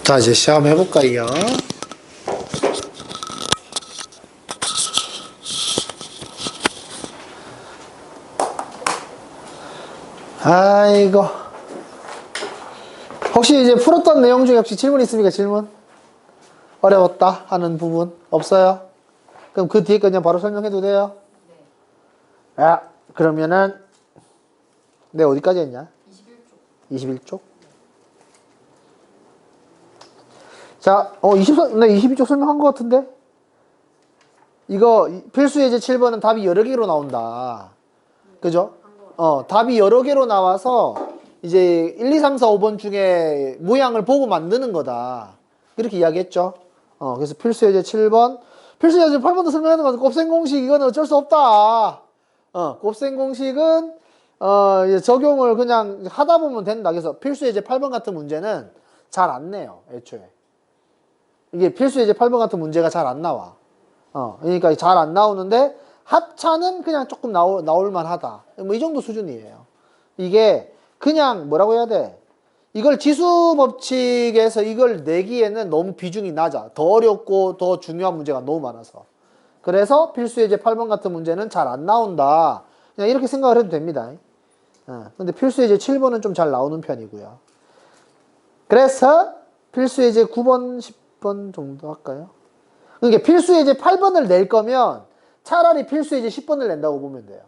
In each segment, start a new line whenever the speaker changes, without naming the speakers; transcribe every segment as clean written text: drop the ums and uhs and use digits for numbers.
자, 이제 시험 해볼까요? 아이고. 혹시 이제 풀었던 내용 중에 혹시 질문 있습니까? 질문? 어려웠다 하는 부분 없어요? 그럼 그 뒤에 거 그냥 바로 설명해도 돼요? 네. 야, 그러면은 내 어디까지 했냐? 21쪽. 자, 22쪽 설명한 것 같은데? 이거 필수 예제 7번은 답이 여러 개로 나온다. 그죠? 답이 여러 개로 나와서 이제 1, 2, 3, 4, 5번 중에 모양을 보고 만드는 거다. 이렇게 이야기했죠. 그래서 필수 예제 7번. 필수 예제 8번도 설명하는 거죠. 곱셈 공식 이거는 어쩔 수 없다. 곱셈 공식은 이제 적용을 그냥 하다 보면 된다. 그래서 필수 예제 8번 같은 문제는 잘 안 내요. 애초에. 이게 필수 예제 8번 같은 문제가 잘 안 나와. 그러니까 잘 안 나오는데 합차는 그냥 조금 나올 만하다. 뭐 이 정도 수준이에요. 이게 그냥 뭐라고 해야 돼? 이걸 지수 법칙에서 이걸 내기에는 너무 비중이 낮아. 더 어렵고 더 중요한 문제가 너무 많아서. 그래서 필수 예제 8번 같은 문제는 잘 안 나온다. 그냥 이렇게 생각을 해도 됩니다. 근데 필수 예제 7번은 좀 잘 나오는 편이고요. 그래서 필수 예제 9번, 10번 정도 할까요? 그러니까 필수 예제 8번을 낼 거면 차라리 필수 예제 10번을 낸다고 보면 돼요.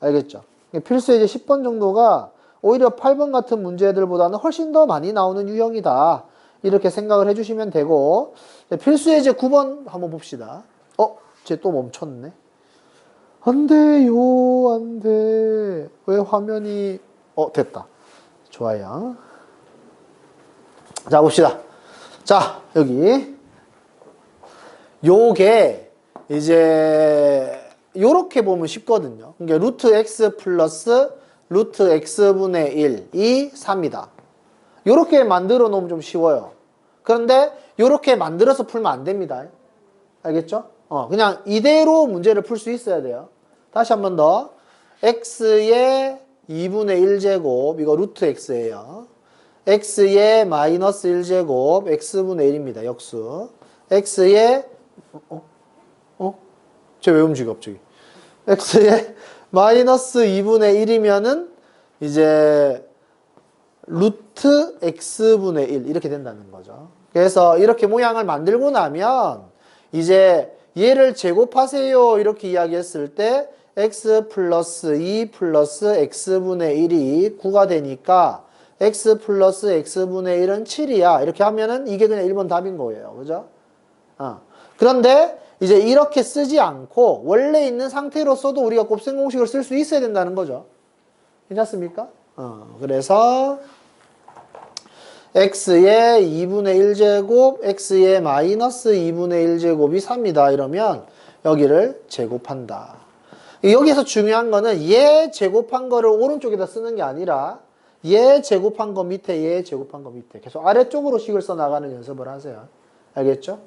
알겠죠? 필수 예제 10번 정도가 오히려 8번 같은 문제들보다는 훨씬 더 많이 나오는 유형이다. 이렇게 생각을 해주시면 되고, 필수 예제 9번 한번 봅시다. 쟤 또 멈췄네. 안 돼요, 안 돼. 왜 화면이, 됐다. 좋아요. 자, 봅시다. 자, 여기. 요게, 이제, 요렇게 보면 쉽거든요. 그러니까 루트 x 플러스 루트 x분의 1이 3이다. 요렇게 만들어 놓으면 좀 쉬워요. 그런데 요렇게 만들어서 풀면 안 됩니다. 알겠죠? 그냥 이대로 문제를 풀 수 있어야 돼요. 다시 한 번 더. x의 2분의 1제곱, 이거 루트 x예요. x의 마이너스 1제곱, x분의 1입니다. 역수. x의, 쟤 왜 움직여, 갑자기? x의 마이너스 2분의 1이면은, 이제, 루트 x분의 1, 이렇게 된다는 거죠. 그래서 이렇게 모양을 만들고 나면, 이제, 얘를 제곱하세요. 이렇게 이야기했을 때, x 플러스 2 플러스 x분의 1이 9가 되니까, x 플러스 x분의 1은 7이야. 이렇게 하면은 이게 그냥 1번 답인 거예요. 그죠? 그런데 이제 이렇게 쓰지 않고 원래 있는 상태로서도 우리가 곱셈 공식을 쓸 수 있어야 된다는 거죠. 괜찮습니까? 그래서 x의 2분의 1제곱, x의 마이너스 2분의 1제곱이 3이다. 이러면 여기를 제곱한다. 여기서 중요한 거는 얘 제곱한 거를 오른쪽에다 쓰는 게 아니라 얘 제곱한 거 밑에, 얘 제곱한 거 밑에 계속 아래쪽으로 식을 써 나가는 연습을 하세요. 알겠죠?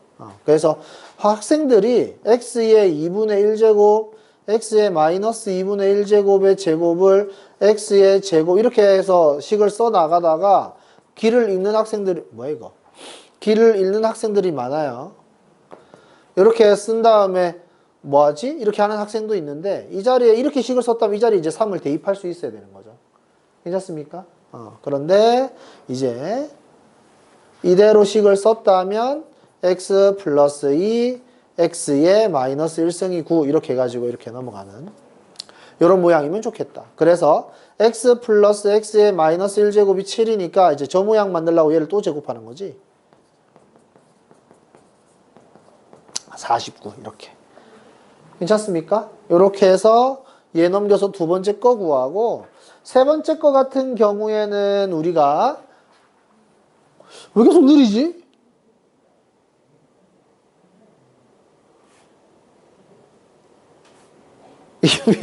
그래서 학생들이 x의 2분의 1제곱, x의 마이너스 2분의 1제곱의 제곱을 x의 제곱 이렇게 해서 식을 써 나가다가 길을 잃는 학생들이 뭐야 이거? 길을 잃는 학생들이 많아요. 이렇게 쓴 다음에 뭐하지? 이렇게 하는 학생도 있는데 이 자리에 이렇게 식을 썼다면 이 자리에 이제 3을 대입할 수 있어야 되는 거죠. 괜찮습니까? 그런데 이제 이대로 식을 썼다면 x 플러스 2, x의 마이너스 1승이 9 이렇게 해가지고 이렇게 넘어가는 이런 모양이면 좋겠다. 그래서 x 플러스 x의 마이너스 1제곱이 7이니까 이제 저 모양 만들려고 얘를 또 제곱하는 거지. 49 이렇게. 괜찮습니까? 이렇게 해서 얘 넘겨서 두 번째 거 구하고 세 번째 거 같은 경우에는 우리가 왜 계속 느리지?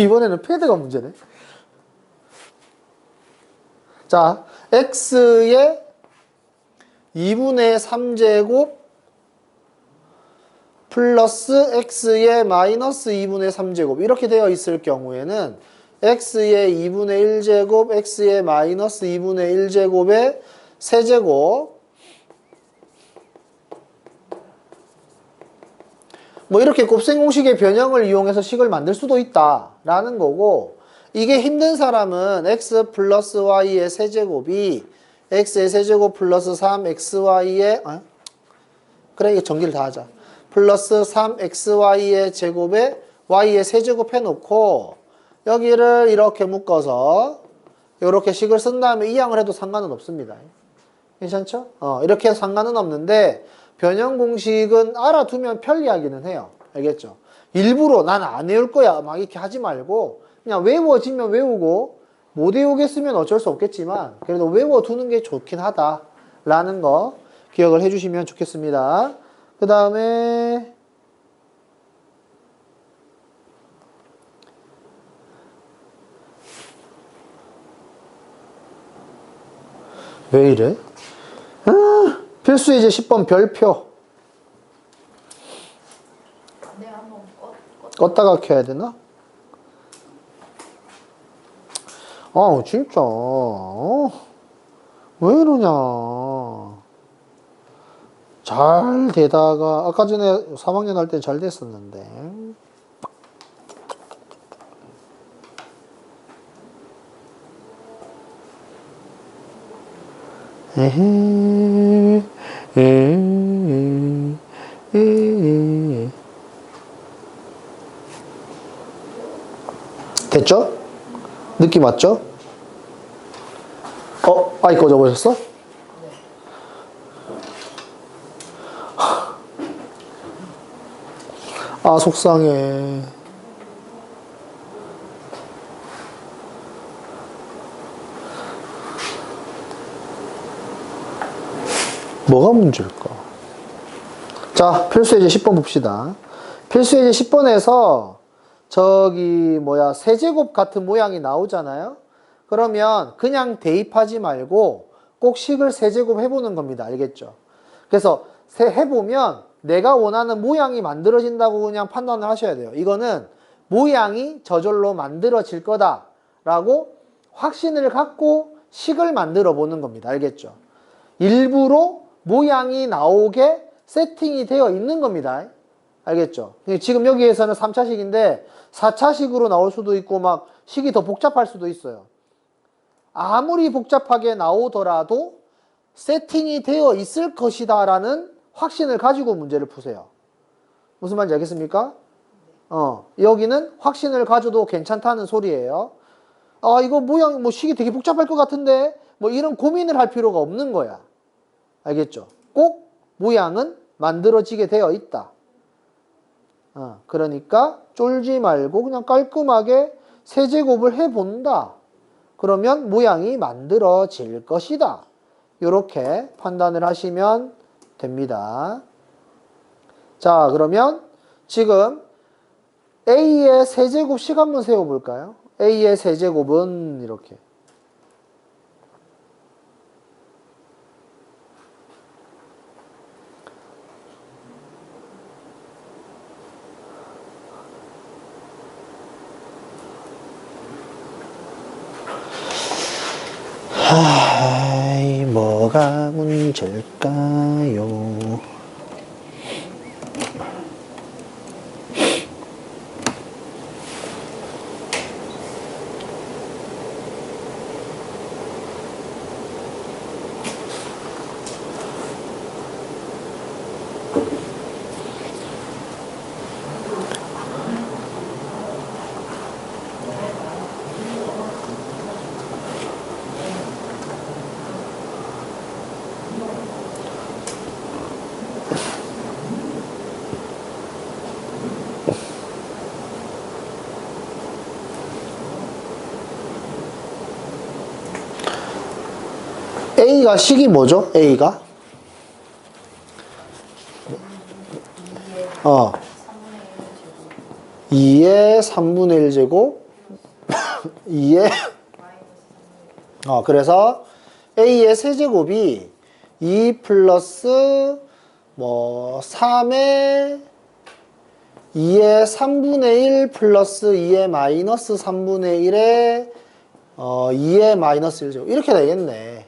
이번에는 패드가 문제네. 자, x의 2분의 3제곱 플러스 x의 마이너스 2분의 3제곱 이렇게 되어 있을 경우에는 x의 2분의 1제곱, x의 마이너스 2분의 1제곱에 세제곱 뭐 이렇게 곱셈 공식의 변형을 이용해서 식을 만들 수도 있다라는 거고, 이게 힘든 사람은 x 플러스 y의 세제곱이 x의 세제곱 플러스 3xy의 그래, 이거 전기를 다 하자. 플러스 3xy의 제곱에 y의 세제곱 해놓고 여기를 이렇게 묶어서 이렇게 식을 쓴 다음에 이항을 해도 상관은 없습니다. 괜찮죠? 이렇게 해서 상관은 없는데 변형 공식은 알아두면 편리하기는 해요. 알겠죠? 일부러 난 안 외울 거야 막 이렇게 하지 말고 그냥 외워지면 외우고 못 외우겠으면 어쩔 수 없겠지만 그래도 외워두는 게 좋긴 하다라는 거 기억을 해주시면 좋겠습니다. 그 다음에 왜 이래? 필수예제 10번 별표.
네, 한번
껐다가 켜야 되나? 진짜. 왜 이러냐. 잘 되다가, 아까 전에 3학년 할 때 잘 됐었는데. 됐죠? 느낌 왔죠? 아이 꺼져버렸어? 속상해. 뭐가 문제일까? 자, 필수예제 10번 봅시다. 필수예제 10번에서 세제곱 같은 모양이 나오잖아요? 그러면 그냥 대입하지 말고 꼭 식을 세제곱 해보는 겁니다. 알겠죠? 그래서 해보면 내가 원하는 모양이 만들어진다고 그냥 판단을 하셔야 돼요. 이거는 모양이 저절로 만들어질 거다라고 확신을 갖고 식을 만들어 보는 겁니다. 알겠죠? 일부러 모양이 나오게 세팅이 되어 있는 겁니다. 알겠죠? 지금 여기에서는 3차식인데 4차식으로 나올 수도 있고 막 식이 더 복잡할 수도 있어요. 아무리 복잡하게 나오더라도 세팅이 되어 있을 것이다 라는 확신을 가지고 문제를 푸세요. 무슨 말인지 알겠습니까? 여기는 확신을 가져도 괜찮다는 소리예요. 이거 모양, 식이 되게 복잡할 것 같은데 이런 고민을 할 필요가 없는 거야. 알겠죠? 꼭 모양은 만들어지게 되어 있다. 그러니까 쫄지 말고 그냥 깔끔하게 세제곱을 해본다. 그러면 모양이 만들어질 것이다. 이렇게 판단을 하시면 됩니다. 자, 그러면 지금 A의 세제곱식 한번 세워볼까요? A의 세제곱은 이렇게. 뭐가 문제일까요? A가 식이 뭐죠? A가? 2의 3분의 1제곱 2의 그래서 A의 세제곱이 2 플러스 3의 2의 3분의 1 플러스 2의 마이너스 3분의 1에 2의 마이너스 1제곱 이렇게 되겠네.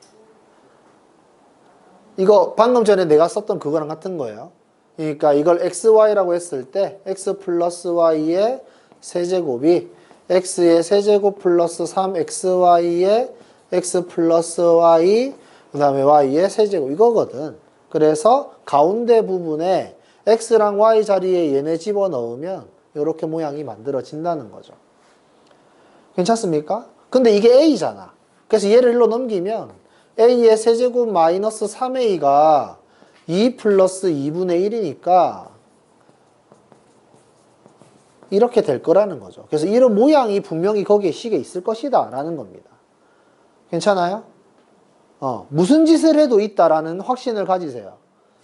이거 방금 전에 내가 썼던 그거랑 같은 거예요. 그러니까 이걸 xy라고 했을 때 x 플러스 y의 세제곱이 x의 세제곱 플러스 3xy의 x 플러스 y 그 다음에 y의 세제곱 이거거든. 그래서 가운데 부분에 x랑 y 자리에 얘네 집어넣으면 이렇게 모양이 만들어진다는 거죠. 괜찮습니까? 근데 이게 a잖아. 그래서 얘를 일로 넘기면 a의 세제곱 마이너스 3a가 2 플러스 2분의 1이니까 이렇게 될 거라는 거죠. 그래서 이런 모양이 분명히 거기에 식에 있을 것이다 라는 겁니다. 괜찮아요? 무슨 짓을 해도 있다라는 확신을 가지세요.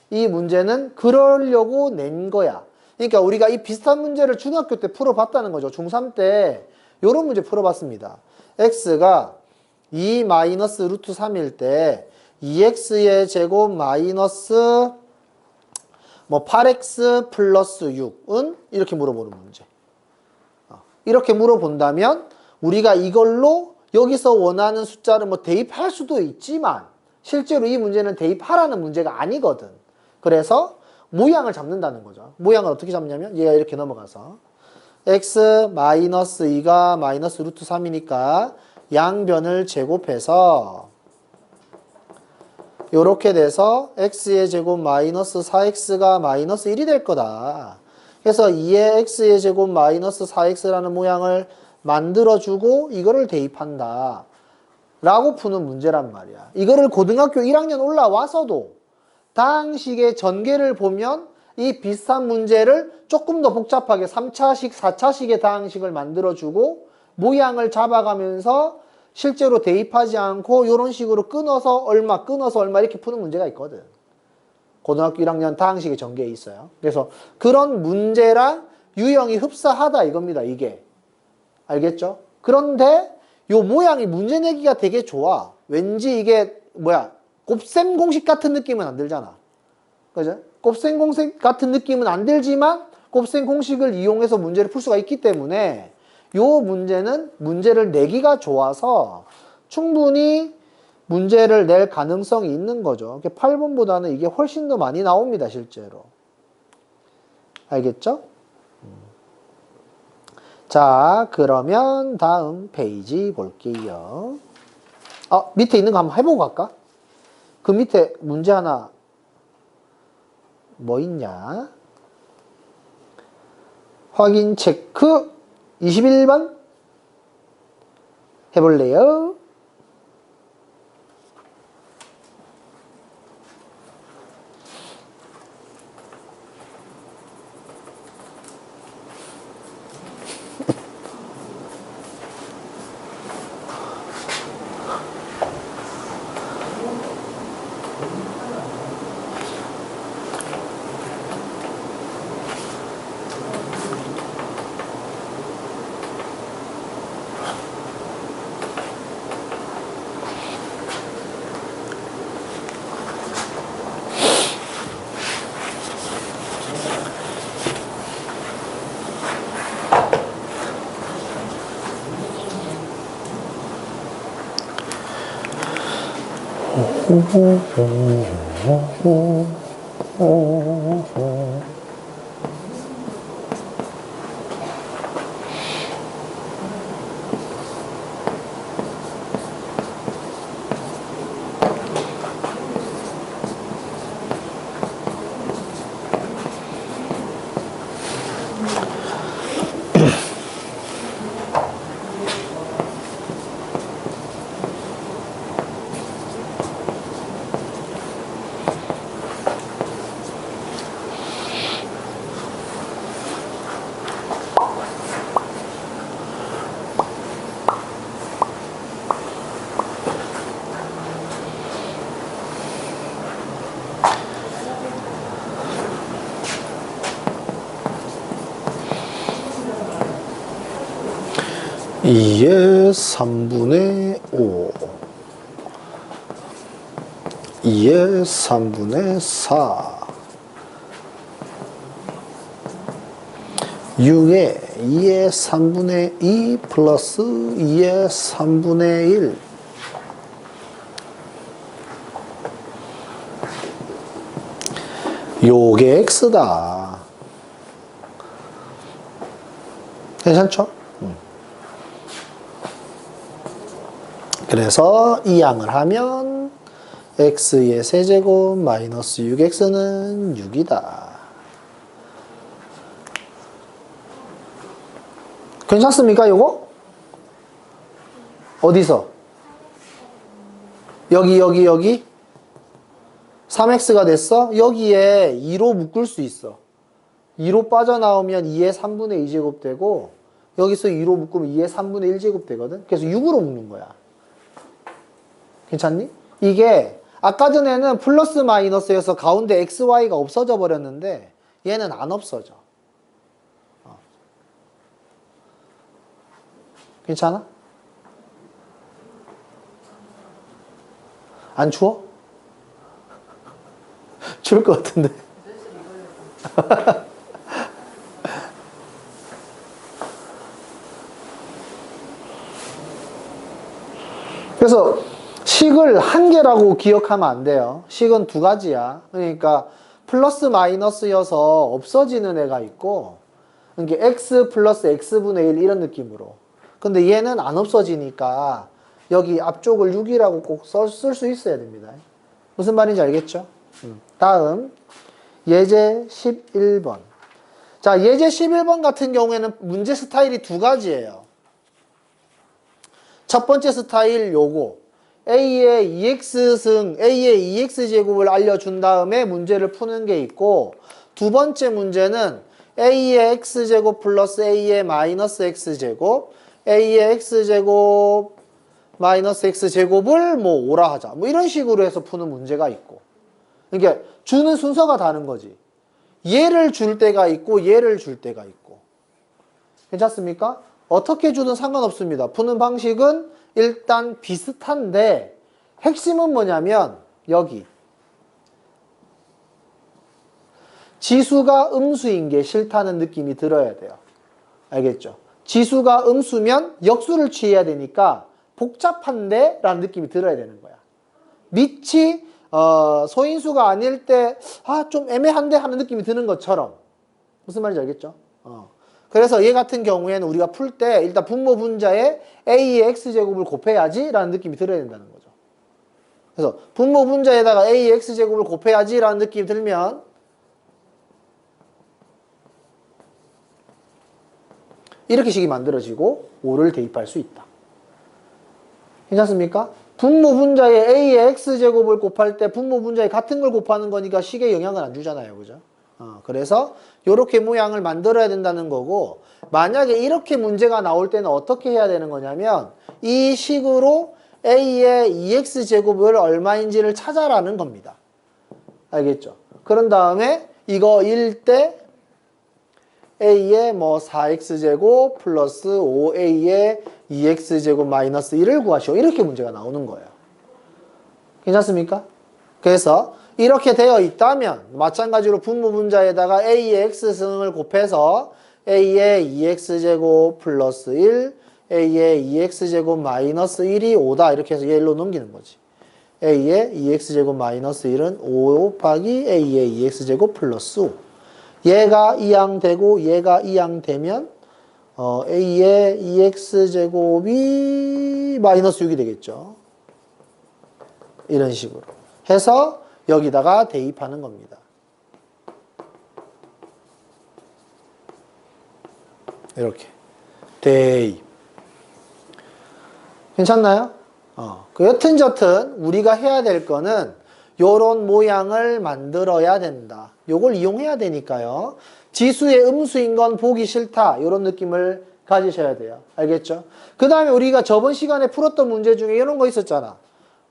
이 문제는 그러려고 낸 거야. 그러니까 우리가 이 비슷한 문제를 중학교 때 풀어봤다는 거죠. 중3 때 이런 문제 풀어봤습니다. x가 2 마이너스 루트 3일 때 2x의 제곱 마이너스 뭐 8x 플러스 6은 이렇게 물어보는 문제. 이렇게 물어본다면 우리가 이걸로 여기서 원하는 숫자를 뭐 대입할 수도 있지만 실제로 이 문제는 대입하라는 문제가 아니거든. 그래서 모양을 잡는다는 거죠. 모양을 어떻게 잡냐면 얘가 이렇게 넘어가서 x 마이너스 2가 마이너스 루트 3이니까 양변을 제곱해서 요렇게 돼서 x의 제곱 마이너스 4x가 마이너스 1이 될 거다. 그래서 2의 x의 제곱 마이너스 4x라는 모양을 만들어주고 이거를 대입한다 라고 푸는 문제란 말이야. 이거를 고등학교 1학년 올라와서도 다항식의 전개를 보면 이 비슷한 문제를 조금 더 복잡하게 3차식, 4차식의 다항식을 만들어주고 모양을 잡아가면서 실제로 대입하지 않고 이런 식으로 끊어서 얼마 이렇게 푸는 문제가 있거든. 고등학교 1학년 다항식의 전개에 있어요. 그래서 그런 문제랑 유형이 흡사하다 이겁니다. 이게. 알겠죠? 그런데 요 모양이 문제 내기가 되게 좋아. 왠지 이게 곱셈 공식 같은 느낌은 안 들잖아. 그죠? 곱셈 공식 같은 느낌은 안 들지만 곱셈 공식을 이용해서 문제를 풀 수가 있기 때문에 요 문제는 문제를 내기가 좋아서 충분히 문제를 낼 가능성이 있는 거죠. 8번보다는 이게 훨씬 더 많이 나옵니다, 실제로. 알겠죠? 자, 그러면 다음 페이지 볼게요. 밑에 있는 거 한번 해보고 갈까? 그 밑에 문제 하나 뭐 있냐? 확인 체크 21번 해볼래요? 이의 3분의 5 2의 3분의 4 6의 2의 3분의 2 플러스 2의 3분의 1 요게 x다. 괜찮죠? 그래서 이 양을 하면 x의 세제곱 마이너스 6x는 6이다. 괜찮습니까, 요거? 어디서? 여기? 3x가 됐어? 여기에 2로 묶을 수 있어. 2로 빠져나오면 2의 3분의 2제곱 되고, 여기서 2로 묶으면 2의 3분의 1제곱 되거든? 그래서 6으로 묶는 거야. 괜찮니? 이게, 아까 전에는 플러스 마이너스여서 가운데 xy가 없어져 버렸는데, 얘는 안 없어져. 괜찮아? 안 추워? 추울 것 같은데. 그래서 식을 한 개라고 기억하면 안 돼요. 식은 두 가지야. 그러니까 플러스 마이너스여서 없어지는 애가 있고, 그러니까 x 플러스 x분의 1 이런 느낌으로. 근데 얘는 안 없어지니까 여기 앞쪽을 6이라고 꼭 쓸 수 있어야 됩니다. 무슨 말인지 알겠죠? 다음 예제 11번. 자, 예제 11번 같은 경우에는 문제 스타일이 두 가지예요. 첫 번째 스타일 요거. A의 2x승, A의 2x제곱을 알려준 다음에 문제를 푸는 게 있고, 두 번째 문제는 A의 x제곱 플러스 A의 마이너스 x제곱, A의 x제곱 마이너스 x제곱을 뭐 5라 하자. 뭐 이런 식으로 해서 푸는 문제가 있고. 그러니까 주는 순서가 다른 거지. 얘를 줄 때가 있고 얘를 줄 때가 있고. 괜찮습니까? 어떻게 주든 상관없습니다. 푸는 방식은 일단 비슷한데 핵심은 뭐냐면 여기 지수가 음수인 게 싫다는 느낌이 들어야 돼요. 알겠죠? 지수가 음수면 역수를 취해야 되니까 복잡한데? 라는 느낌이 들어야 되는 거야. 밑이 소인수가 아닐 때 좀 애매한데? 하는 느낌이 드는 것처럼. 무슨 말인지 알겠죠? 그래서 얘 같은 경우에는 우리가 풀 때 일단 분모 분자에 A의 X제곱을 곱해야지 라는 느낌이 들어야 된다는 거죠. 그래서 분모 분자에다가 A의 X제곱을 곱해야지 라는 느낌이 들면 이렇게 식이 만들어지고 5를 대입할 수 있다. 괜찮습니까? 분모 분자에 A의 X제곱을 곱할 때 분모 분자에 같은 걸 곱하는 거니까 식에 영향을 안 주잖아요. 그죠? 그래서 이렇게 모양을 만들어야 된다는 거고, 만약에 이렇게 문제가 나올 때는 어떻게 해야 되는 거냐면 이 식으로 A의 2X제곱을 얼마인지를 찾아라는 겁니다. 알겠죠? 그런 다음에 이거 1 때 A의 뭐 4X제곱 플러스 5A의 2X제곱 마이너스 1을 구하시오. 이렇게 문제가 나오는 거예요. 괜찮습니까? 그래서 이렇게 되어 있다면 마찬가지로 분모 분자에다가 A의 X승을 곱해서 A의 2X제곱 플러스 1, A의 2X제곱 마이너스 1이 5다. 이렇게 해서 얘로 넘기는 거지. A의 2X제곱 마이너스 1은 5 곱하기 A의 2X제곱 플러스 5. 얘가 이항되고 얘가 이항되면 A의 2X제곱이 마이너스 6이 되겠죠. 이런 식으로 해서 여기다가 대입하는 겁니다. 이렇게 대입. 괜찮나요? 여튼저튼 우리가 해야 될 거는 요런 모양을 만들어야 된다. 요걸 이용해야 되니까요. 지수의 음수인 건 보기 싫다. 요런 느낌을 가지셔야 돼요. 알겠죠? 그 다음에 우리가 저번 시간에 풀었던 문제 중에 이런 거 있었잖아.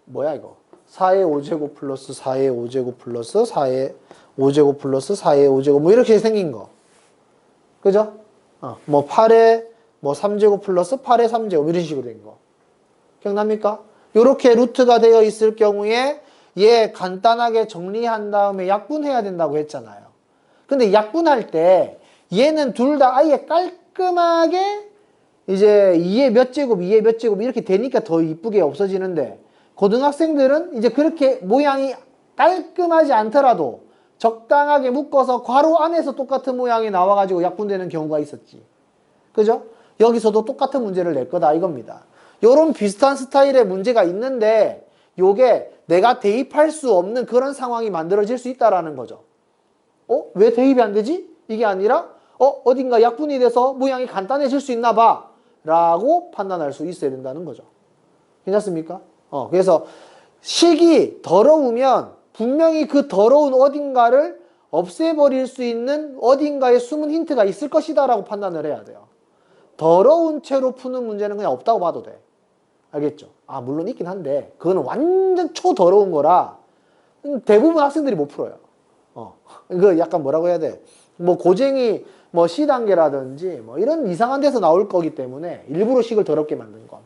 뭐야 이거? 4의 5제곱 플러스 4의 5제곱 플러스 4의 5제곱 플러스 4의 5제곱 뭐 이렇게 생긴 거. 그죠? 뭐 8의 뭐 3제곱 플러스 8의 3제곱 이런 식으로 된 거. 기억납니까? 요렇게 루트가 되어 있을 경우에 얘 간단하게 정리한 다음에 약분해야 된다고 했잖아요. 근데 약분할 때 얘는 둘 다 아예 깔끔하게 이제 2의 몇 제곱, 2의 몇 제곱 이렇게 되니까 더 이쁘게 없어지는데 고등학생들은 이제 그렇게 모양이 깔끔하지 않더라도 적당하게 묶어서 괄호 안에서 똑같은 모양이 나와가지고 약분되는 경우가 있었지. 그죠? 여기서도 똑같은 문제를 낼 거다 이겁니다. 요런 비슷한 스타일의 문제가 있는데 요게 내가 대입할 수 없는 그런 상황이 만들어질 수 있다라는 거죠. 왜 대입이 안 되지? 이게 아니라 어딘가 약분이 돼서 모양이 간단해질 수 있나 봐 라고 판단할 수 있어야 된다는 거죠. 괜찮습니까? 그래서 식이 더러우면 분명히 그 더러운 어딘가를 없애버릴 수 있는 어딘가에 숨은 힌트가 있을 것이다 라고 판단을 해야 돼요. 더러운 채로 푸는 문제는 그냥 없다고 봐도 돼. 알겠죠? 물론 있긴 한데 그거는 완전 초더러운 거라 대부분 학생들이 못 풀어요. 이거 약간 뭐라고 해야 돼? 뭐 고쟁이 뭐 C단계라든지 뭐 이런 이상한 데서 나올 거기 때문에 일부러 식을 더럽게 만든 거.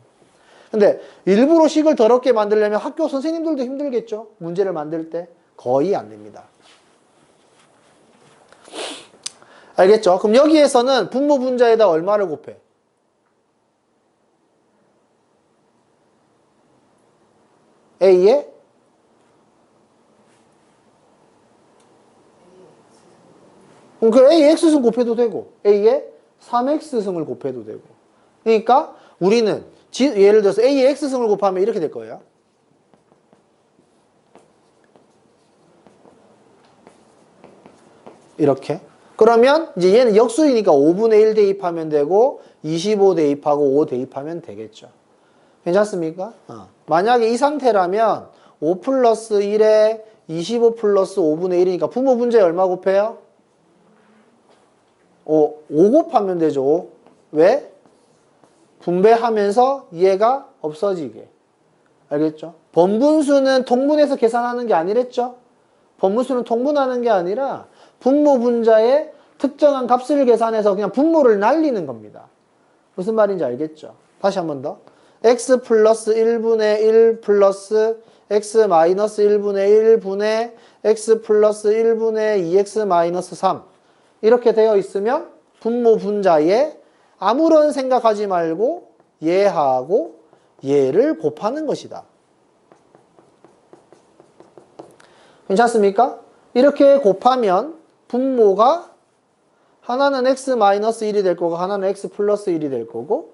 근데 일부러 식을 더럽게 만들려면 학교 선생님들도 힘들겠죠? 문제를 만들 때 거의 안 됩니다. 알겠죠? 그럼 여기에서는 분모 분자에다 얼마를 곱해? A에 그럼 그 A에 X승 곱해도 되고 A에 3X승을 곱해도 되고 그러니까 우리는 예를 들어서 A에 X승을 곱하면 이렇게 될 거예요. 이렇게. 그러면 이제 얘는 역수이니까 5분의 1 대입하면 되고 25 대입하고 5 대입하면 되겠죠. 괜찮습니까? 만약에 이 상태라면 5 플러스 1에 25 플러스 5분의 1이니까 분모 분자에 얼마 곱해요? 5 곱하면 되죠. 왜? 분배하면서 얘가 없어지게. 알겠죠? 번분수는 통분해서 계산하는 게 아니랬죠? 번분수는 통분하는 게 아니라 분모 분자의 특정한 값을 계산해서 그냥 분모를 날리는 겁니다. 무슨 말인지 알겠죠? 다시 한 번 더. x 플러스 1분의 1 플러스 x 마이너스 1분의 1 분의 x 플러스 1분의 2x 마이너스 3 이렇게 되어 있으면 분모 분자에 아무런 생각하지 말고 얘하고 얘를 곱하는 것이다. 괜찮습니까? 이렇게 곱하면 분모가 하나는 x-1이 될 거고 하나는 x 플러스 1이 될 거고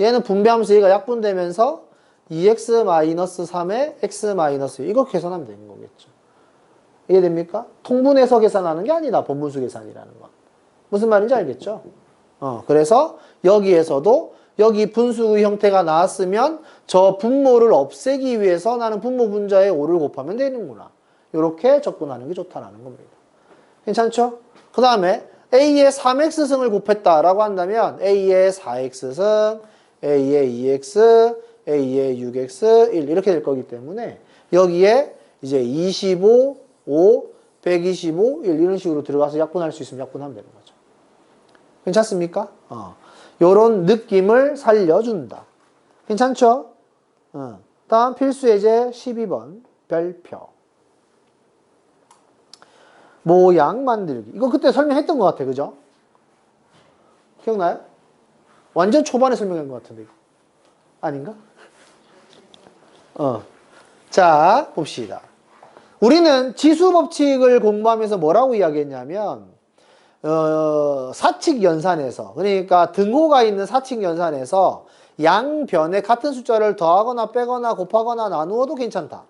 얘는 분배하면서 얘가 약분되면서 2x-3에 x-1 이거 계산하면 되는 거겠죠. 이해됩니까? 통분해서 계산하는 게 아니다. 번분수 계산이라는 건. 무슨 말인지 알겠죠? 그래서 여기에서도 여기 분수 형태가 나왔으면 저 분모를 없애기 위해서 나는 분모 분자에 5를 곱하면 되는구나. 이렇게 접근하는 게 좋다는 겁니다. 괜찮죠? 그 다음에 A에 3X승을 곱했다라고 한다면 A에 4X승, A에 2X, A에 6X, 1 이렇게 될 거기 때문에 여기에 이제 25, 5, 125, 1 이런 식으로 들어가서 약분할 수 있으면 약분하면 되는 거죠. 괜찮습니까? 요런 느낌을 살려준다. 괜찮죠? 다음 필수예제 12번 별표. 모양 만들기. 이거 그때 설명했던 것 같아. 그죠? 기억나요? 완전 초반에 설명한 것 같은데. 아닌가? 자, 봅시다. 우리는 지수법칙을 공부하면서 뭐라고 이야기했냐면 사칙 연산에서 그러니까 등호가 있는 사칙 연산에서 양변에 같은 숫자를 더하거나 빼거나 곱하거나 나누어도 괜찮다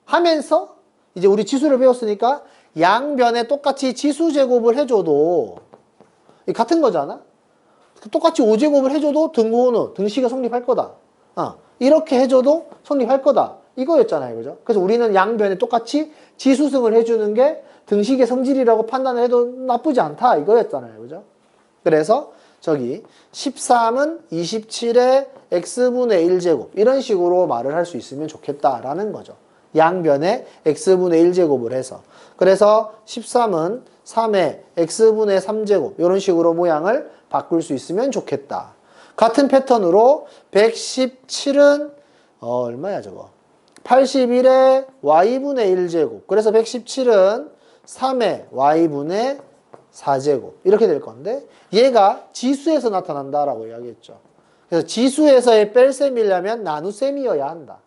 하면서 이제 우리 지수를 배웠으니까 양변에 똑같이 지수 제곱을 해줘도 같은 거잖아. 똑같이 5제곱을 해줘도 등호는 등식이 성립할 거다. 이렇게 해줘도 성립할 거다. 이거였잖아요. 그죠? 그래서 우리는 양변에 똑같이 지수승을 해주는 게 등식의 성질이라고 판단을 해도 나쁘지 않다. 이거였잖아요. 그죠? 그래서 저기 13은 27의 x분의 1제곱 이런 식으로 말을 할 수 있으면 좋겠다라는 거죠. 양변에 x분의 1제곱을 해서. 그래서 13은 3의 x분의 3제곱 이런 식으로 모양을 바꿀 수 있으면 좋겠다. 같은 패턴으로 117은 얼마야 저거? 81의 y분의 1제곱. 그래서 117은 3의 y분의 4제곱. 이렇게 될 건데 얘가 지수에서 나타난다라고 이야기했죠. 그래서 지수에서의 뺄셈이려면 나눗셈이어야 한다.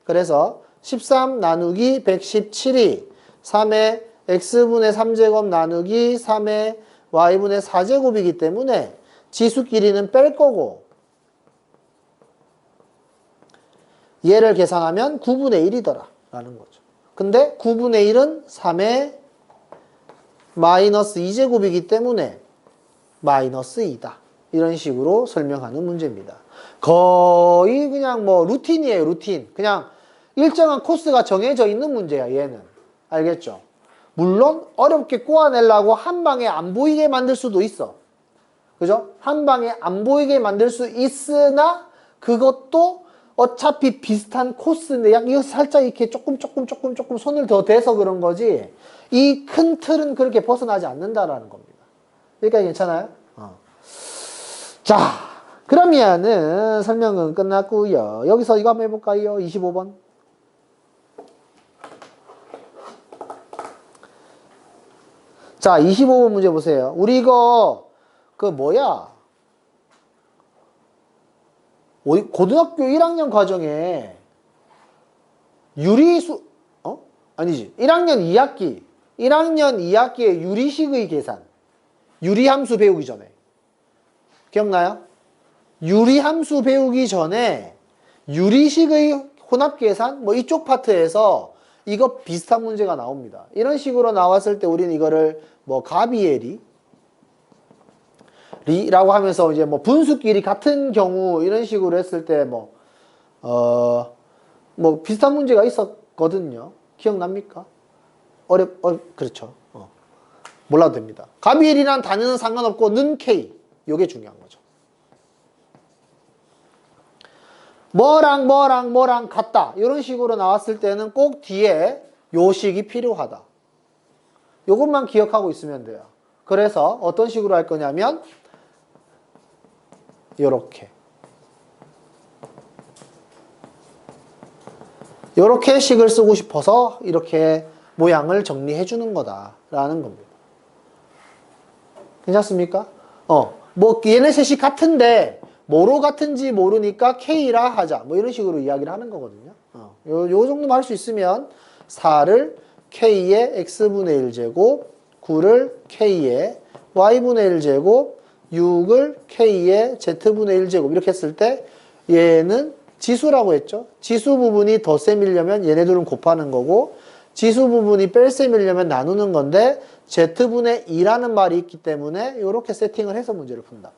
그래서 13 나누기 117이 3의 x분의 3제곱 나누기 3의 y분의 4제곱이기 때문에 지수끼리는 뺄 거고 얘를 계산하면 9분의 1이더라 라는 거죠. 근데 9분의 1은 3의 마이너스 2제곱이기 때문에 마이너스 2다. 이런 식으로 설명하는 문제입니다. 거의 그냥 뭐 루틴이에요, 루틴. 그냥 일정한 코스가 정해져 있는 문제야, 얘는. 알겠죠? 물론 어렵게 꼬아내려고 한 방에 안 보이게 만들 수도 있어. 그죠? 한 방에 안 보이게 만들 수 있으나 그것도 어차피 비슷한 코스인데 이거 살짝 이렇게 조금 손을 더 대서 그런 거지 이 큰 틀은 그렇게 벗어나지 않는다라는 겁니다. 여기까지 괜찮아요? 자, 그러면은 설명은 끝났고요. 여기서 이거 한번 해볼까요? 25번. 자, 25번 문제 보세요. 우리 이거 고등학교 1학년 과정에 아니지. 1학년 2학기에 유리식의 계산. 유리함수 배우기 전에. 기억나요? 유리함수 배우기 전에 유리식의 혼합계산 뭐 이쪽 파트에서 이거 비슷한 문제가 나옵니다. 이런 식으로 나왔을 때 우리는 이거를 뭐 가비에리 라고 하면서 이제 뭐 분수끼리 같은 경우 이런 식으로 했을 때 뭐 비슷한 문제가 있었거든요. 기억납니까? 그렇죠. 몰라도 됩니다. 가비엘이란 단위는 상관없고 는 K. 요게 중요한 거죠. 뭐랑 같다. 이런 식으로 나왔을 때는 꼭 뒤에 요식이 필요하다. 요것만 기억하고 있으면 돼요. 그래서 어떤 식으로 할 거냐면 요렇게 식을 쓰고 싶어서 이렇게 모양을 정리해 주는 거다라는 겁니다. 괜찮습니까? 뭐 얘네 셋이 같은데 뭐로 같은지 모르니까 K라 하자. 뭐 이런 식으로 이야기를 하는 거거든요. 요 정도만 할 수 있으면 4를 K의 X분의 1제곱, 9를 K의 Y분의 1제곱, 6을 K의 Z분의 1제곱 이렇게 했을 때 얘는 지수라고 했죠. 지수 부분이 덧셈 밀려면 얘네들은 곱하는 거고 지수 부분이 뺄셈 밀려면 나누는 건데 Z분의 2라는 말이 있기 때문에 이렇게 세팅을 해서 문제를 푼다.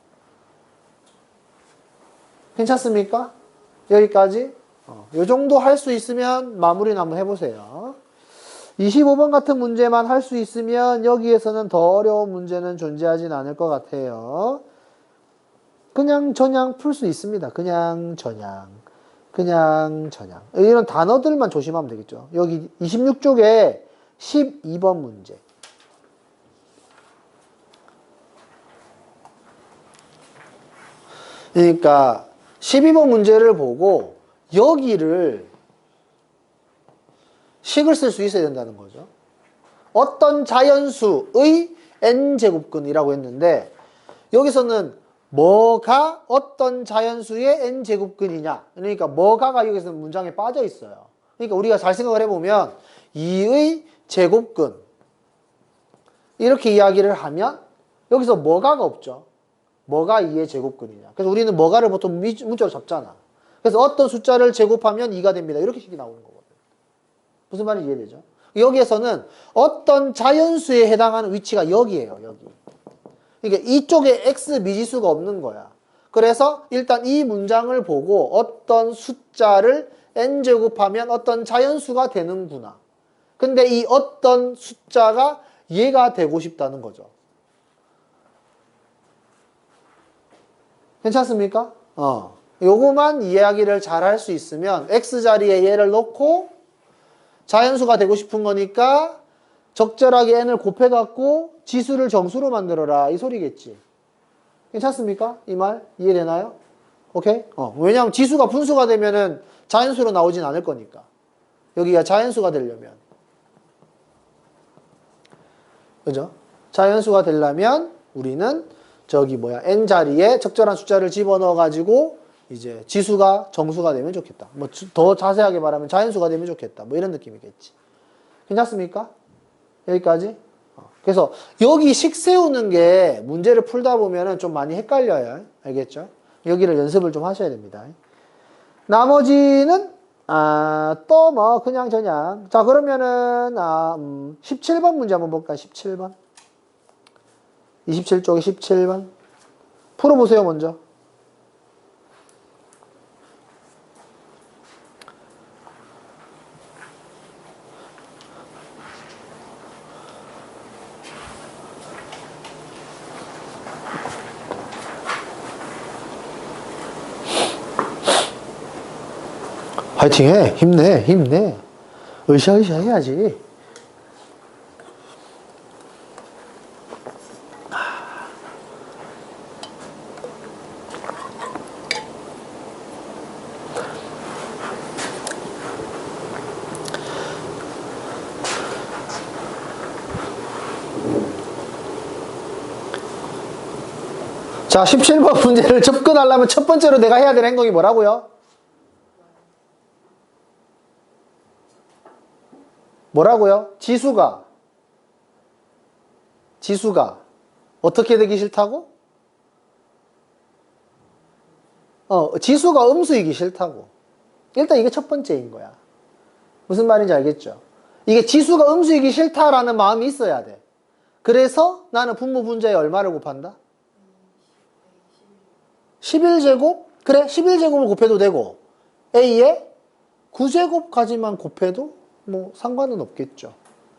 괜찮습니까? 여기까지? 요 정도 할 수 있으면 마무리는 한번 해보세요. 25번 같은 문제만 할 수 있으면 여기에서는 더 어려운 문제는 존재하진 않을 것 같아요. 그냥 전향 풀 수 있습니다. 그냥 전향. 이런 단어들만 조심하면 되겠죠. 여기 26쪽에 12번 문제. 그러니까 12번 문제를 보고 여기를 식을 쓸 수 있어야 된다는 거죠. 어떤 자연수의 n제곱근이라고 했는데 여기서는 뭐가 어떤 자연수의 n제곱근이냐. 그러니까 뭐가가 여기서 문장에 빠져 있어요. 그러니까 우리가 잘 생각을 해보면 2의 제곱근 이렇게 이야기를 하면 여기서 뭐가가 없죠. 뭐가 2의 제곱근이냐. 그래서 우리는 뭐가를 보통 문자로 잡잖아. 그래서 어떤 숫자를 제곱하면 2가 됩니다. 이렇게 식이 나오는 거거든요. 무슨 말인지 이해되죠? 여기에서는 어떤 자연수에 해당하는 위치가 여기예요. 여기. 그러니까 이쪽에 x 미지수가 없는 거야. 그래서 일단 이 문장을 보고 어떤 숫자를 n제곱하면 어떤 자연수가 되는구나. 근데 이 어떤 숫자가 얘가 되고 싶다는 거죠. 괜찮습니까? 요거만 이야기를 잘 할 수 있으면 x자리에 얘를 넣고 자연수가 되고 싶은 거니까 적절하게 n을 곱해갖고 지수를 정수로 만들어라 이 소리겠지. 괜찮습니까? 이 말 이해되나요? 오케이? 왜냐하면 지수가 분수가 되면은 자연수로 나오진 않을 거니까. 여기가 자연수가 되려면. 그죠? 자연수가 되려면 우리는 n 자리에 적절한 숫자를 집어넣어가지고 이제 지수가 정수가 되면 좋겠다. 뭐 더 자세하게 말하면 자연수가 되면 좋겠다. 뭐 이런 느낌이겠지. 괜찮습니까? 여기까지. 그래서 여기 식 세우는 게 문제를 풀다 보면은 좀 많이 헷갈려요. 알겠죠? 여기를 연습을 좀 하셔야 됩니다. 나머지는 또 뭐 그냥 저냥. 자, 그러면은 17번 문제 한번 볼까요? 17번. 27쪽에 17번. 풀어보세요, 먼저. 화이팅 해. 힘내. 힘내. 으쌰으쌰 해야지. 자, 17번 문제를 접근하려면 첫 번째로 내가 해야 되는 행동이 뭐라고요? 뭐라고요? 지수가 어떻게 되기 싫다고? 지수가 음수이기 싫다고. 일단 이게 첫 번째인 거야. 무슨 말인지 알겠죠? 이게 지수가 음수이기 싫다라는 마음이 있어야 돼. 그래서 나는 분모 분자에 얼마를 곱한다? 11제곱? 그래, 11제곱을 곱해도 되고 A에 9제곱까지만 곱해도 뭐 상관은 없겠죠.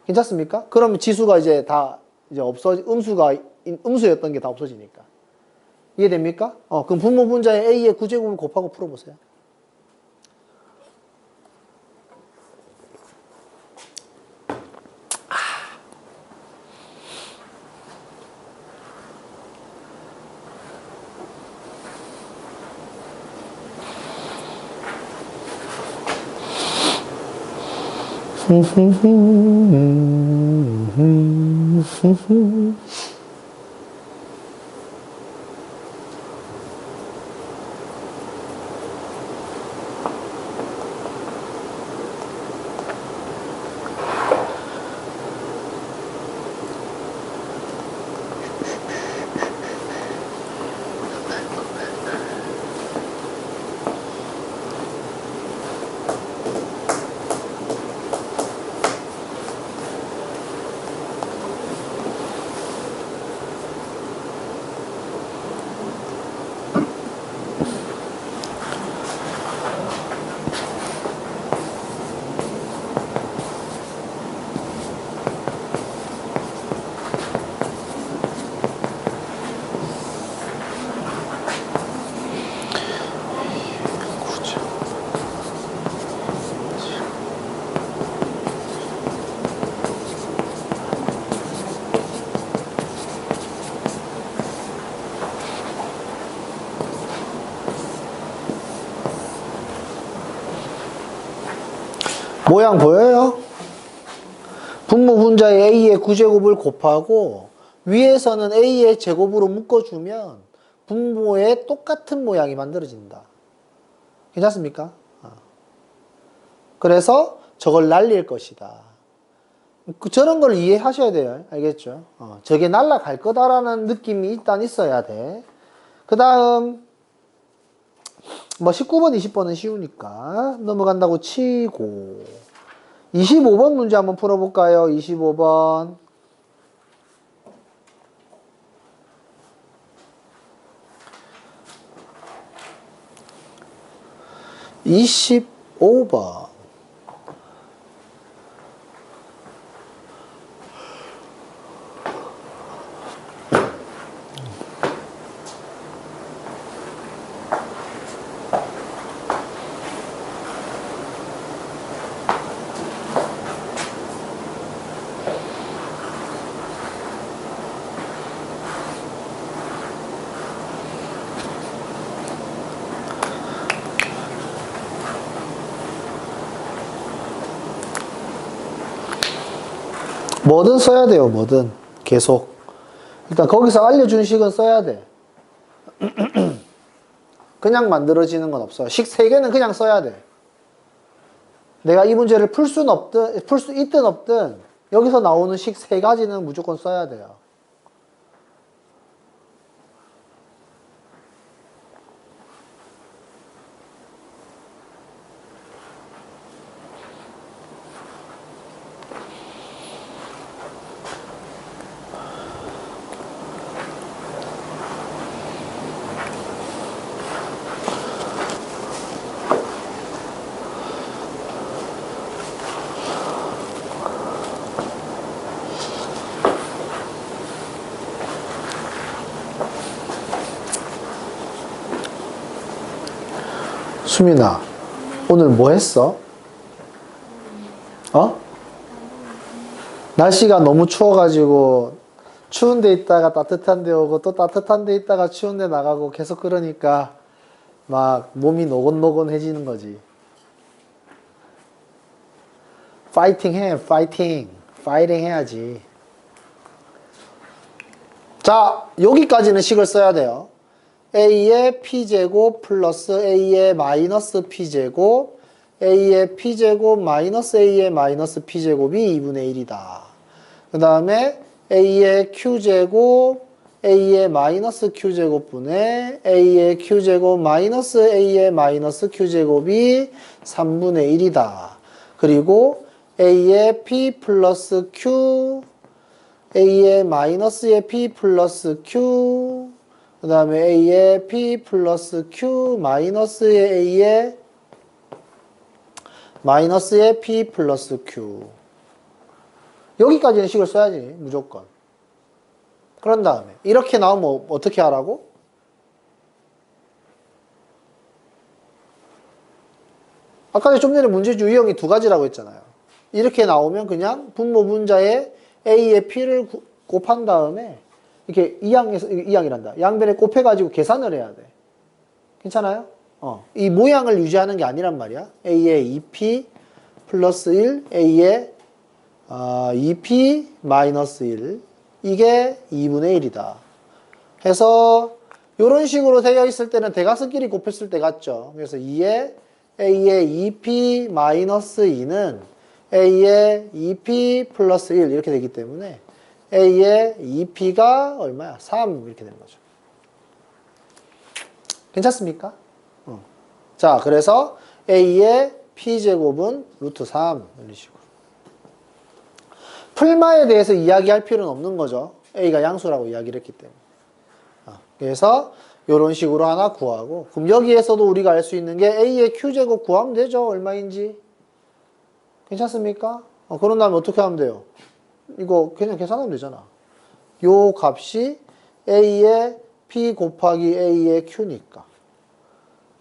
괜찮습니까? 그럼 지수가 이제 다 이제 음수였던 게 다 없어지니까. 이해됩니까? 그럼 분모 분자에 A의 9제곱을 곱하고 풀어보세요. 모양 보여요? 분모 분자에 A의 9제곱을 곱하고 위에서는 A의 제곱으로 묶어주면 분모에 똑같은 모양이 만들어진다. 괜찮습니까? 그래서 저걸 날릴 것이다. 저런 걸 이해하셔야 돼요. 알겠죠? 저게 날아갈 거다라는 느낌이 일단 있어야 돼. 그 다음 뭐 19번, 20번은 쉬우니까 넘어간다고 치고 25번 문제 한번 풀어볼까요? 25번. 25번. 뭐든 써야 돼요, 뭐든. 계속. 일단 거기서 알려준 식은 써야 돼. 그냥 만들어지는 건 없어요. 식 3개는 그냥 써야 돼. 내가 이 문제를 풀 수 있든 없든 여기서 나오는 식 세 가지는 무조건 써야 돼요. 수민아, 오늘 뭐 했어? 어? 날씨가 너무 추워가지고 추운 데 있다가 따뜻한 데 오고 또 따뜻한 데 있다가 추운 데 나가고 계속 그러니까 막 몸이 노곤노곤해지는 거지. 파이팅 해, 파이팅. 파이팅 해야지. 자, 여기까지는 식을 써야 돼요. a의 p제곱 플러스 a의 마이너스 p제곱 a의 p제곱 마이너스 a의 마이너스 p제곱이 2분의 1이다. 그 다음에 a의 q제곱 a의 마이너스 q제곱분의 a의 q제곱 마이너스 a의 마이너스 q제곱이 3분의 1이다. 그리고 a의 p 플러스 q a의 마이너스의 p 플러스 q 그 다음에 a의 p 플러스 q 마이너스의 a의 마이너스의 p 플러스 q 여기까지는 식을 써야지 무조건. 그런 다음에 이렇게 나오면 어떻게 하라고? 아까 좀 전에 문제주 유형이 두 가지라고 했잖아요. 이렇게 나오면 그냥 분모 분자에 a의 p를 곱한 다음에 이렇게 이항이란다. 양변에 곱해가지고 계산을 해야 돼. 괜찮아요? 이 모양을 유지하는 게 아니란 말이야. a의 2p 플러스 1, a의 2p 마이너스 1. 이게 2분의 1이다. 해서 이런 식으로 되어 있을 때는 대각선끼리 곱했을 때 같죠. 그래서 2의 a의 2p 마이너스 2는 a의 2p 플러스 1 이렇게 되기 때문에 a의 2p가 얼마야? 3 이렇게 되는 거죠. 괜찮습니까? 자, 그래서 a의 p제곱은 루트 3 이런 식으로. 풀마에 대해서 이야기할 필요는 없는 거죠. a가 양수라고 이야기를 했기 때문에. 그래서 이런 식으로 하나 구하고, 그럼 여기에서도 우리가 알 수 있는 게 a의 q제곱 구하면 되죠. 얼마인지. 괜찮습니까? 그런 다음에 어떻게 하면 돼요? 이거 그냥 계산하면 되잖아. 요 값이 a의 p 곱하기 a의 q니까.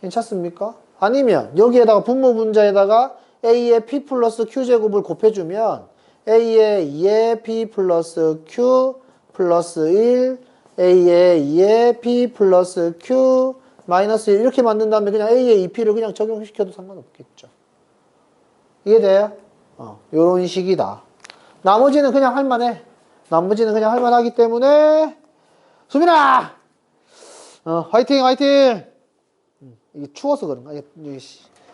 괜찮습니까? 아니면 여기에다가 분모 분자에다가 a의 p 플러스 q제곱을 곱해주면 a의 2의 p 플러스 q 플러스 1 a의 2의 p 플러스 q 마이너스 1 이렇게 만든 다음에 그냥 a의 2p를 그냥 적용시켜도 상관없겠죠. 이해돼요? 요런 식이다. 나머지는 그냥 할만해. 나머지는 그냥 할만하기 때문에 수민아! 화이팅 화이팅! 이게 추워서 그런가? 이게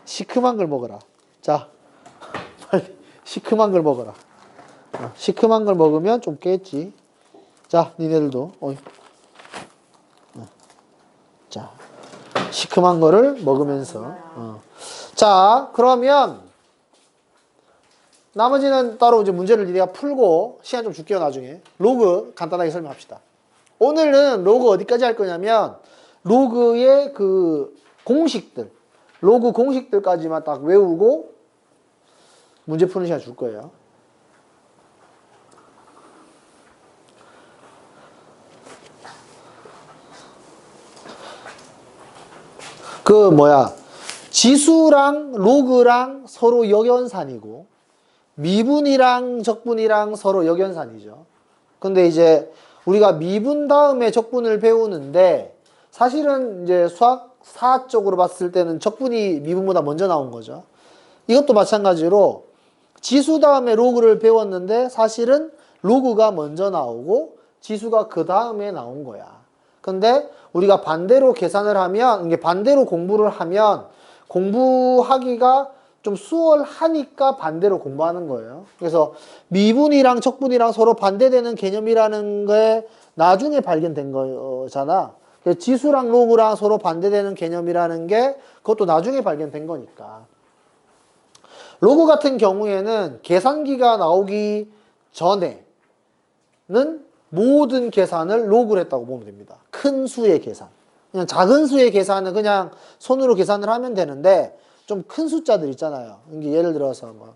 시큼한 걸 먹어라. 자, 빨리 시큼한 걸 먹어라. 시큼한 걸 먹으면 좀 깼지. 자, 니네들도. 자, 시큼한 거를 먹으면서. 자, 그러면 나머지는 따로 이제 문제를 니네가 풀고 시간 좀 줄게요, 나중에. 로그 간단하게 설명합시다. 오늘은 로그 어디까지 할 거냐면 로그의 그 공식들, 로그 공식들까지만 딱 외우고 문제 푸는 시간 줄 거예요. 지수랑 로그랑 서로 역연산이고 미분이랑 적분이랑 서로 역연산이죠. 근데 이제 우리가 미분 다음에 적분을 배우는데 사실은 이제 수학 4 쪽으로 봤을 때는 적분이 미분보다 먼저 나온 거죠. 이것도 마찬가지로 지수 다음에 로그를 배웠는데 사실은 로그가 먼저 나오고 지수가 그 다음에 나온 거야. 근데 우리가 반대로 계산을 하면, 이게 반대로 공부를 하면 공부하기가 좀 수월하니까 반대로 공부하는 거예요. 그래서 미분이랑 적분이랑 서로 반대되는 개념이라는 게 나중에 발견된 거잖아. 그래서 지수랑 로그랑 서로 반대되는 개념이라는 게 그것도 나중에 발견된 거니까. 로그 같은 경우에는 계산기가 나오기 전에는 모든 계산을 로그로 했다고 보면 됩니다. 큰 수의 계산. 그냥 작은 수의 계산은 그냥 손으로 계산을 하면 되는데 좀 큰 숫자들 있잖아요. 예를 들어서 뭐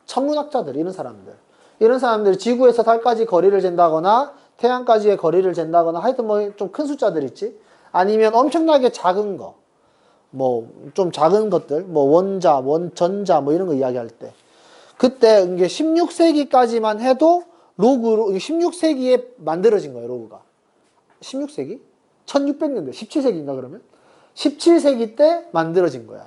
천문학자들 이런 사람들이 지구에서 달까지 거리를 잰다거나 태양까지의 거리를 잰다거나 하여튼 뭐 좀 큰 숫자들 있지. 아니면 엄청나게 작은 거. 뭐 좀 작은 것들 뭐 원자, 전자 뭐 이런 거 이야기할 때 그때 이게 16세기까지만 해도 로그로 16세기에 만들어진 거예요. 로그가 16세기? 1600년대 17세기인가 그러면? 17세기 때 만들어진 거야.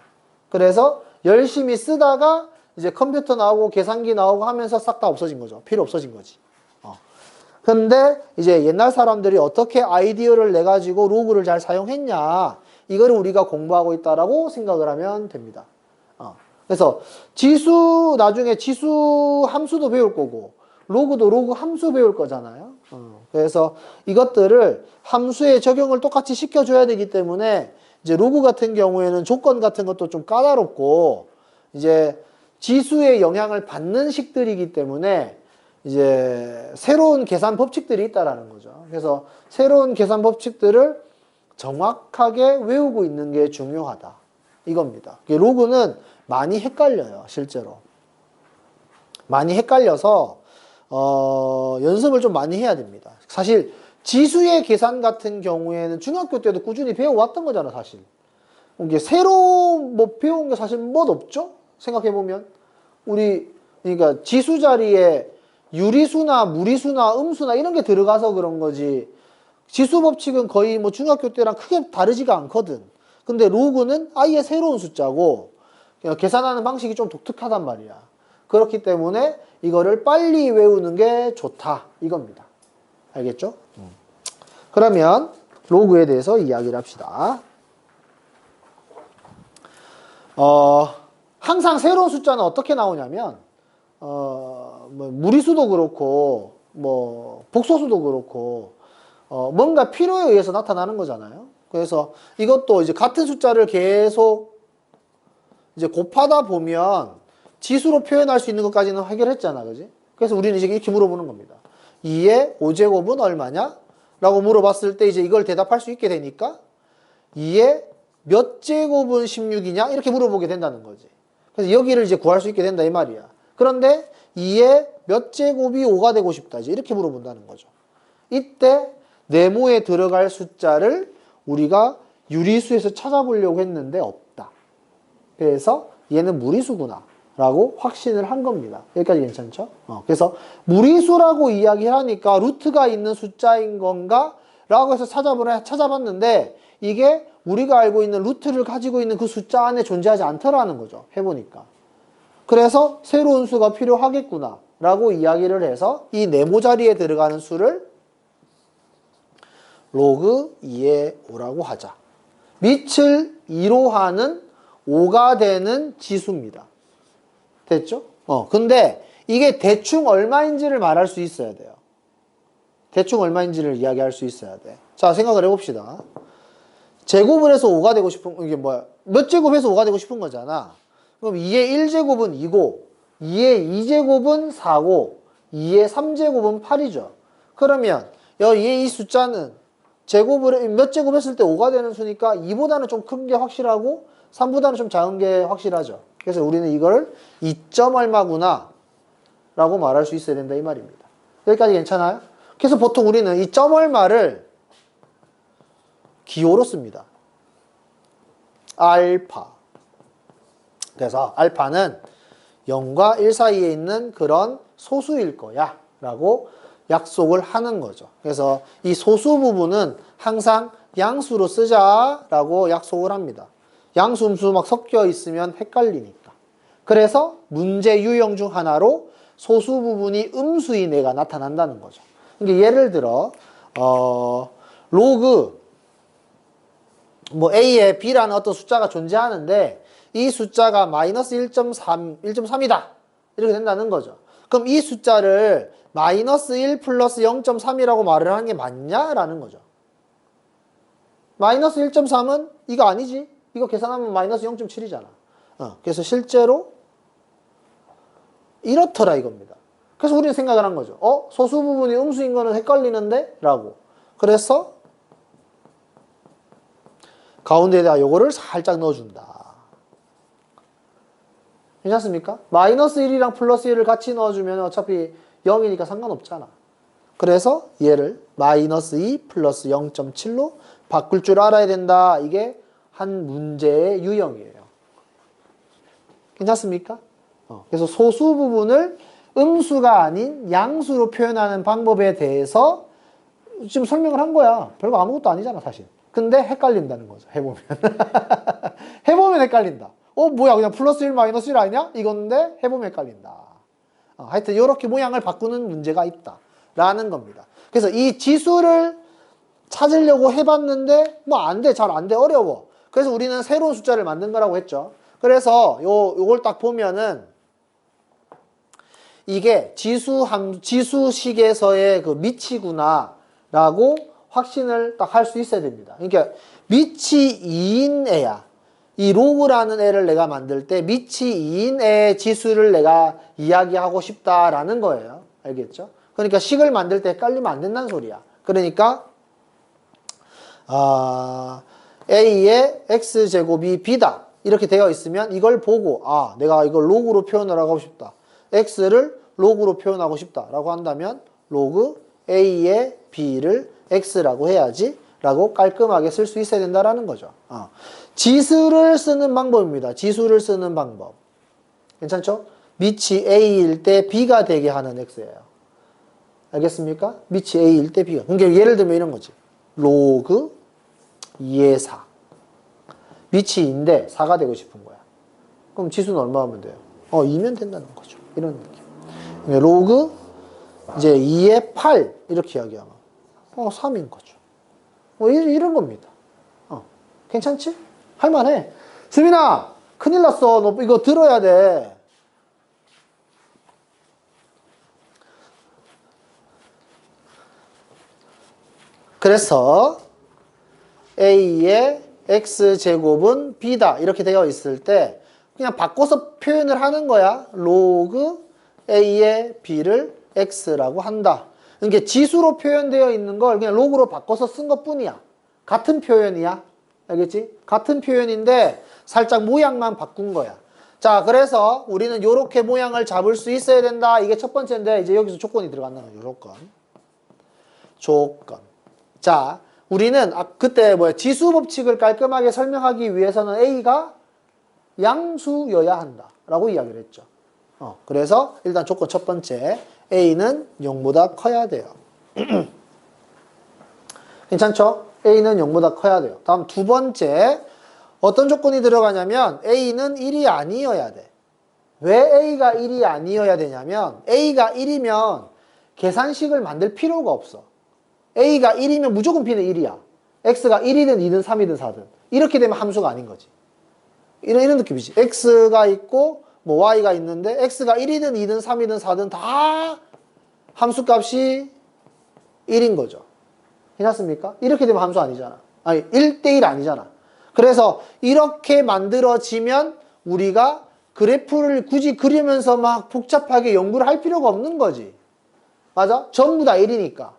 그래서 열심히 쓰다가 이제 컴퓨터 나오고 계산기 나오고 하면서 싹 다 없어진 거죠. 필요 없어진 거지. 근데 이제 옛날 사람들이 어떻게 아이디어를 내 가지고 로그를 잘 사용했냐 이거를 우리가 공부하고 있다라고 생각을 하면 됩니다. 그래서 지수 나중에 지수 함수도 배울 거고 로그도 로그 함수 배울 거잖아요. 그래서 이것들을 함수에 적용을 똑같이 시켜줘야 되기 때문에 이제 로그 같은 경우에는 조건 같은 것도 좀 까다롭고 이제 지수의 영향을 받는 식들이기 때문에 이제 새로운 계산 법칙들이 있다라는 거죠. 그래서 새로운 계산 법칙들을 정확하게 외우고 있는 게 중요하다. 이겁니다. 로그는 많이 헷갈려요, 실제로. 많이 헷갈려서 연습을 좀 많이 해야 됩니다. 사실 지수의 계산 같은 경우에는 중학교 때도 꾸준히 배워왔던 거잖아, 사실. 이게 새로 뭐 배운 게 사실 뭐 없죠? 생각해보면. 그러니까 지수 자리에 유리수나 무리수나 음수나 이런 게 들어가서 그런 거지. 지수 법칙은 거의 뭐 중학교 때랑 크게 다르지가 않거든. 근데 로그는 아예 새로운 숫자고 계산하는 방식이 좀 독특하단 말이야. 그렇기 때문에 이거를 빨리 외우는 게 좋다. 이겁니다. 알겠죠? 그러면 로그에 대해서 이야기를 합시다. 항상 새로운 숫자는 어떻게 나오냐면 뭐 무리수도 그렇고 뭐 복소수도 그렇고 뭔가 필요에 의해서 나타나는 거잖아요. 그래서 이것도 이제 같은 숫자를 계속 이제 곱하다 보면 지수로 표현할 수 있는 것까지는 해결했잖아. 그지? 그래서 우리는 이제 이렇게 물어보는 겁니다. 2의 5제곱은 얼마냐? 라고 물어봤을 때 이제 이걸 대답할 수 있게 되니까 2의 몇 제곱은 16이냐? 이렇게 물어보게 된다는 거지. 그래서 여기를 이제 구할 수 있게 된다 이 말이야. 그런데 2의 몇 제곱이 5가 되고 싶다. 이제 이렇게 물어본다는 거죠. 이때 네모에 들어갈 숫자를 우리가 유리수에서 찾아보려고 했는데 없다. 그래서 얘는 무리수구나 라고 확신을 한 겁니다. 여기까지 괜찮죠? 그래서 무리수라고 이야기하니까 루트가 있는 숫자인 건가? 라고 해서 찾아봤는데 이게 우리가 알고 있는 루트를 가지고 있는 그 숫자 안에 존재하지 않더라는 거죠. 해보니까. 그래서 새로운 수가 필요하겠구나 라고 이야기를 해서 이 네모 자리에 들어가는 수를 로그 2의 5라고 하자. 밑을 2로 하는 5가 되는 지수입니다. 됐죠? 근데 이게 대충 얼마인지를 말할 수 있어야 돼요. 대충 얼마인지를 이야기할 수 있어야 돼. 자, 생각을 해봅시다. 제곱을 해서 5가 되고 싶은, 이게 뭐야? 몇 제곱해서 5가 되고 싶은 거잖아. 그럼 2의 1제곱은 2고, 2의 2제곱은 4고, 2의 3제곱은 8이죠. 그러면, 이 숫자는 몇 제곱 했을 때 5가 되는 수니까 2보다는 좀 큰 게 확실하고, 3보다는 좀 작은 게 확실하죠. 그래서 우리는 이걸 2점 얼마구나 라고 말할 수 있어야 된다 이 말입니다. 여기까지 괜찮아요? 그래서 보통 우리는 이 점 얼마를 기호로 씁니다. 알파. 그래서 알파는 0과 1 사이에 있는 그런 소수일 거야 라고 약속을 하는 거죠. 그래서 이 소수 부분은 항상 양수로 쓰자 라고 약속을 합니다. 양수, 음수 막 섞여 있으면 헷갈리니까. 그래서 문제 유형 중 하나로 소수 부분이 음수인 애가 나타난다는 거죠. 그러니까 예를 들어 로그 뭐 a에 b라는 어떤 숫자가 존재하는데 이 숫자가 마이너스 1.3이다. 이렇게 된다는 거죠. 그럼 이 숫자를 마이너스 1 플러스 0.3이라고 말을 하는 게 맞냐라는 거죠. 마이너스 1.3은 이거 아니지? 이거 계산하면 마이너스 0.7이잖아. 그래서 실제로 이렇더라 이겁니다. 그래서 우리는 생각을 한 거죠. 소수 부분이 음수인 거는 헷갈리는데? 라고. 그래서 가운데에다 요거를 살짝 넣어준다. 괜찮습니까? 마이너스 1이랑 플러스 1을 같이 넣어주면 어차피 0이니까 상관없잖아. 그래서 얘를 마이너스 2 플러스 0.7로 바꿀 줄 알아야 된다. 이게 한 문제의 유형이에요. 괜찮습니까? 그래서 소수 부분을 음수가 아닌 양수로 표현하는 방법에 대해서 지금 설명을 한 거야. 별거 아무것도 아니잖아, 사실. 근데 헷갈린다는 거죠, 해보면. 해보면 헷갈린다. 뭐야, 그냥 플러스 1 마이너스 1 아니냐? 이건데 해보면 헷갈린다. 하여튼 이렇게 모양을 바꾸는 문제가 있다 라는 겁니다. 그래서 이 지수를 찾으려고 해봤는데 뭐 안 돼, 잘 안 돼, 어려워. 그래서 우리는 새로운 숫자를 만든 거라고 했죠. 그래서 요걸 딱 보면은 이게 지수식에서의 그 미치구나 라고 확신을 딱 할 수 있어야 됩니다. 그러니까 미치 2인 애야. 이 로그라는 애를 내가 만들 때 미치 2인 애의 지수를 내가 이야기하고 싶다라는 거예요. 알겠죠? 그러니까 식을 만들 때 헷갈리면 안 된다는 소리야. 그러니까 A의 X제곱이 B다. 이렇게 되어 있으면 이걸 보고 내가 이걸 로그로 표현을 하고 싶다. X를 로그로 표현하고 싶다라고 한다면 로그 A의 B를 X라고 해야지 라고 깔끔하게 쓸 수 있어야 된다라는 거죠. 지수를 쓰는 방법입니다. 지수를 쓰는 방법. 괜찮죠? 밑이 A일 때 B가 되게 하는 X예요. 알겠습니까? 밑이 A일 때 B가. 그러니까 예를 들면 이런 거지. 로그 2의 4. 밑이 2인데 4가 되고 싶은 거야. 그럼 지수는 얼마 하면 돼요? 2면 된다는 거죠. 이런 느낌. 로그 이제 2의 8 이렇게 이야기하면 3인 거죠. 이런 겁니다. 괜찮지? 할만해. 수민아, 큰일 났어. 너 이거 들어야 돼. 그래서 A의 X제곱은 B다. 이렇게 되어 있을 때 그냥 바꿔서 표현을 하는 거야. 로그 A의 B를 X라고 한다. 그러니까 지수로 표현되어 있는 걸 그냥 로그로 바꿔서 쓴 것 뿐이야. 같은 표현이야. 알겠지? 같은 표현인데 살짝 모양만 바꾼 거야. 자, 그래서 우리는 이렇게 모양을 잡을 수 있어야 된다. 이게 첫 번째인데 이제 여기서 조건이 들어간다는 거죠. 조건. 자, 우리는 그때 지수 법칙을 깔끔하게 설명하기 위해서는 A가 양수여야 한다. 라고 이야기를 했죠. 그래서 일단 조건 첫 번째. A는 0보다 커야 돼요. 괜찮죠? A는 0보다 커야 돼요. 다음 두 번째. 어떤 조건이 들어가냐면 A는 1이 아니어야 돼. 왜 A가 1이 아니어야 되냐면 A가 1이면 계산식을 만들 필요가 없어. A가 1이면 무조건 B는 1이야. X가 1이든 2든 3이든 4든. 이렇게 되면 함수가 아닌 거지. 이런 느낌이지. X가 있고 Y가 있는데 X가 1이든 2든 3이든 4든 다 함수값이 1인 거죠. 괜찮습니까? 이렇게 되면 함수 아니잖아. 1대1 아니잖아. 그래서 이렇게 만들어지면 우리가 그래프를 굳이 그리면서 막 복잡하게 연구를 할 필요가 없는 거지. 맞아? 전부 다 1이니까.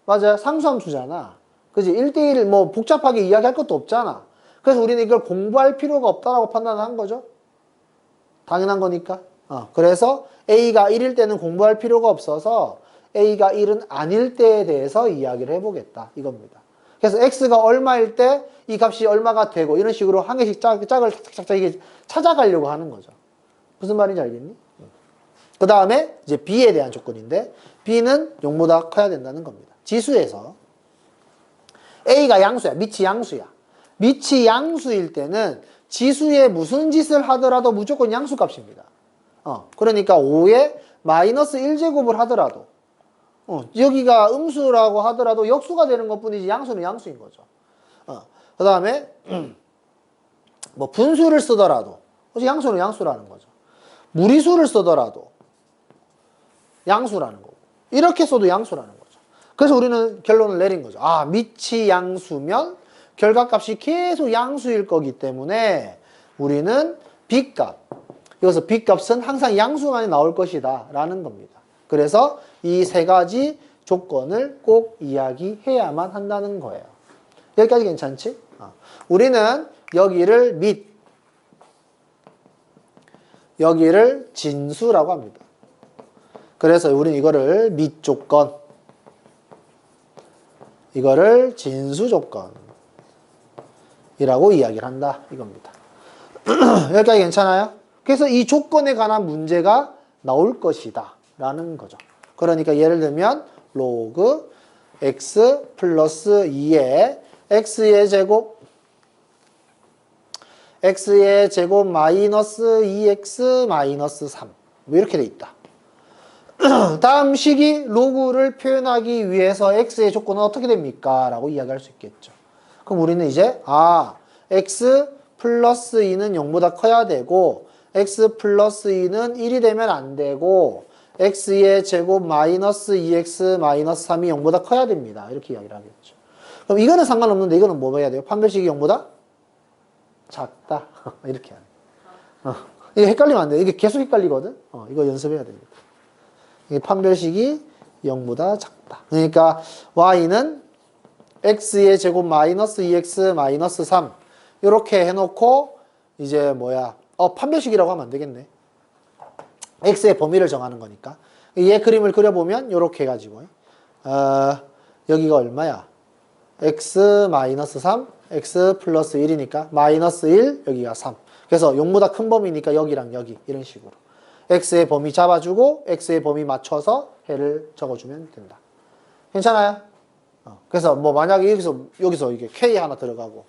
맞아요? 상수함수잖아. 그지? 1대1 복잡하게 이야기할 것도 없잖아. 그래서 우리는 이걸 공부할 필요가 없다라고 판단을 한 거죠. 당연한 거니까. 그래서 A가 1일 때는 공부할 필요가 없어서 A가 1은 아닐 때에 대해서 이야기를 해보겠다. 이겁니다. 그래서 X가 얼마일 때 이 값이 얼마가 되고 이런 식으로 한 개씩 짝을 착착착 이게 찾아가려고 하는 거죠. 무슨 말인지 알겠니? 그 다음에 이제 B에 대한 조건인데 B는 0보다 커야 된다는 겁니다. 지수에서 A가 양수야. 밑이 양수야. 밑이 양수일 때는 지수에 무슨 짓을 하더라도 무조건 양수값입니다. 그러니까 5에 마이너스 1제곱을 하더라도 여기가 음수라고 하더라도 역수가 되는 것 뿐이지 양수는 양수인 거죠. 그 다음에 분수를 쓰더라도 어제 양수는 양수라는 거죠. 무리수를 쓰더라도 양수라는 거고, 이렇게 써도 양수라는 거죠. 그래서 우리는 결론을 내린 거죠. 아, 밑이 양수면 결과값이 계속 양수일 거기 때문에 우리는 B값, 여기서 B값은 항상 양수만이 나올 것이다 라는 겁니다. 그래서 이 세 가지 조건을 꼭 이야기해야만 한다는 거예요. 여기까지 괜찮지? 우리는 여기를 밑, 여기를 진수라고 합니다. 그래서 우리는 이거를 밑 조건, 이거를 진수 조건이라고 이야기를 한다 이겁니다. 여기까지 괜찮아요? 그래서 이 조건에 관한 문제가 나올 것이다 라는 거죠. 그러니까 예를 들면 로그 x 플러스 2의 x의 제곱 마이너스 2x 마이너스 3 뭐 이렇게 돼 있다. 다음 식이 로그를 표현하기 위해서 x의 조건은 어떻게 됩니까? 라고 이야기할 수 있겠죠. 그럼 우리는 이제 x 플러스 2는 0보다 커야 되고 x 플러스 2는 1이 되면 안 되고 x의 제곱 마이너스 2x 마이너스 3이 0보다 커야 됩니다. 이렇게 이야기를 하겠죠. 그럼 이거는 상관없는데 이거는 뭐 해야 돼요? 판별식이 0보다 작다. 이렇게 하네. 이게 헷갈리면 안 돼. 이게 계속 헷갈리거든. 이거 연습해야 됩니다. 이게 판별식이 0보다 작다. 그러니까 y는 x의 제곱 마이너스 2x 마이너스 3 이렇게 해놓고 이제 판별식이라고 하면 안 되겠네. x의 범위를 정하는 거니까. 얘 그림을 그려보면 이렇게 해가지고 여기가 얼마야? x 마이너스 3, x 플러스 1이니까 마이너스 1, 여기가 3. 그래서 0보다 큰 범위니까 여기랑 여기 이런 식으로 x의 범위 잡아주고 x의 범위 맞춰서 해를 적어주면 된다. 괜찮아요? 그래서 만약에 여기서 이게 k 하나 들어가고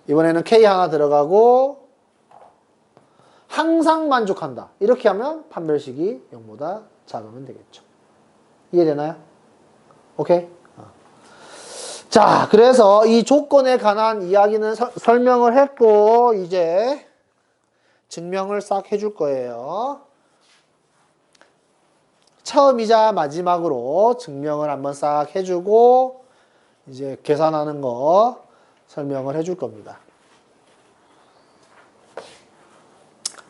이번에는 k 하나 들어가고 항상 만족한다. 이렇게 하면 판별식이 0보다 작으면 되겠죠. 이해되나요? 오케이? 자, 그래서 이 조건에 관한 이야기는 설명을 했고 이제 증명을 싹 해줄 거예요. 처음이자 마지막으로 증명을 한번 싹 해주고 이제 계산하는 거 설명을 해줄 겁니다.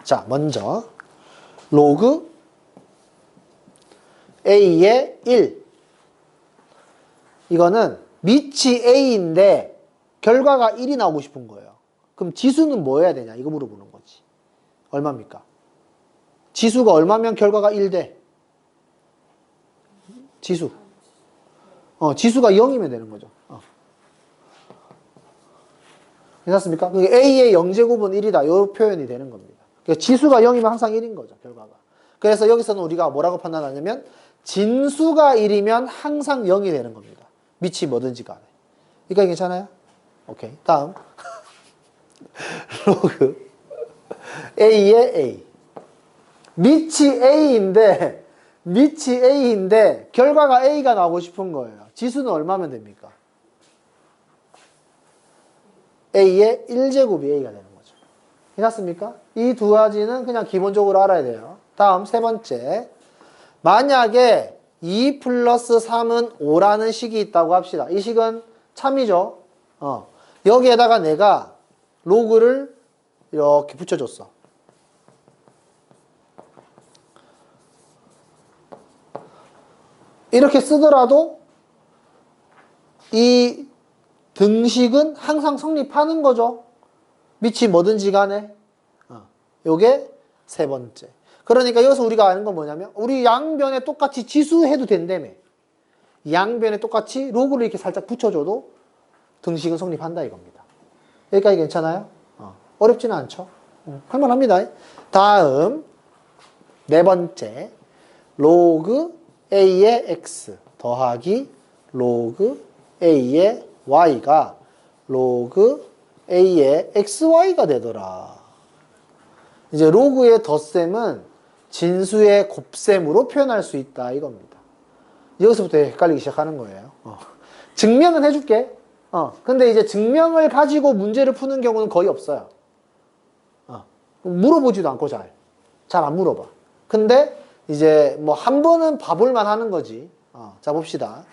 자, 먼저 로그 a의 1 이거는 밑이 a인데 결과가 1이 나오고 싶은 거예요. 그럼 지수는 뭐 해야 되냐? 이거 물어보는 거지. 얼마입니까? 지수가 얼마면 결과가 1 돼? 지수. 지수가 0이면 되는 거죠. 괜찮습니까? a의 0제곱은 1이다. 이 표현이 되는 겁니다. 그러니까 지수가 0이면 항상 1인 거죠, 결과가. 그래서 여기서는 우리가 뭐라고 판단하냐면 진수가 1이면 항상 0이 되는 겁니다. 밑이 뭐든지 간에. 이거 괜찮아요? 오케이. 다음. 로그 a의 a. 밑이 a인데 결과가 a가 나오고 싶은 거예요. 지수는 얼마면 됩니까? a의 1제곱이 a가 되는 거죠. 괜찮습니까? 이 두 가지는 그냥 기본적으로 알아야 돼요. 다음 세 번째. 만약에 2 플러스 3은 5라는 식이 있다고 합시다. 이 식은 참이죠. 여기에다가 내가 로그를 이렇게 붙여줬어. 이렇게 쓰더라도 이 등식은 항상 성립하는 거죠. 밑이 뭐든지 간에. 요게 세 번째. 그러니까 여기서 우리가 아는 건 뭐냐면 우리 양변에 똑같이 지수해도 된다며. 양변에 똑같이 로그를 이렇게 살짝 붙여줘도 등식은 성립한다 이겁니다. 여기까지 괜찮아요? 어렵지는 않죠? 할만합니다. 다음 네 번째 로그 a의 x 더하기 로그 a의 y가 로그 a의 xy가 되더라. 이제 로그의 덧셈은 진수의 곱셈으로 표현할 수 있다 이겁니다. 여기서부터 헷갈리기 시작하는 거예요. 증명은 해줄게. 근데 이제 증명을 가지고 문제를 푸는 경우는 거의 없어요. 물어보지도 않고 잘 안 물어봐. 근데 이제 뭐 한 번은 봐볼만 하는 거지. 자 봅시다.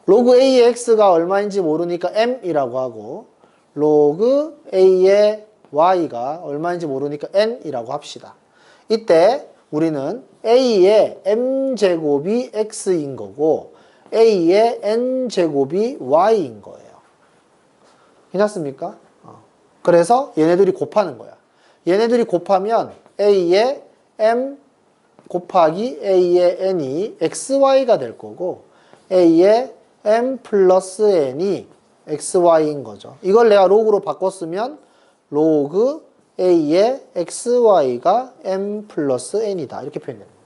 로그 A의 X가 얼마인지 모르니까 M이라고 하고 로그 A의 Y가 얼마인지 모르니까 N이라고 합시다. 이때 우리는 A의 M제곱이 X인 거고 A의 N제곱이 Y인 거예요. 괜찮습니까? 그래서 얘네들이 곱하는 거야. 얘네들이 곱하면 A의 M 곱하기 A의 N이 XY가 될 거고 A의 M 플러스 N이 XY인 거죠. 이걸 내가 로그로 바꿨으면 로그 A의 XY가 M 플러스 N이다. 이렇게 표현됩니다.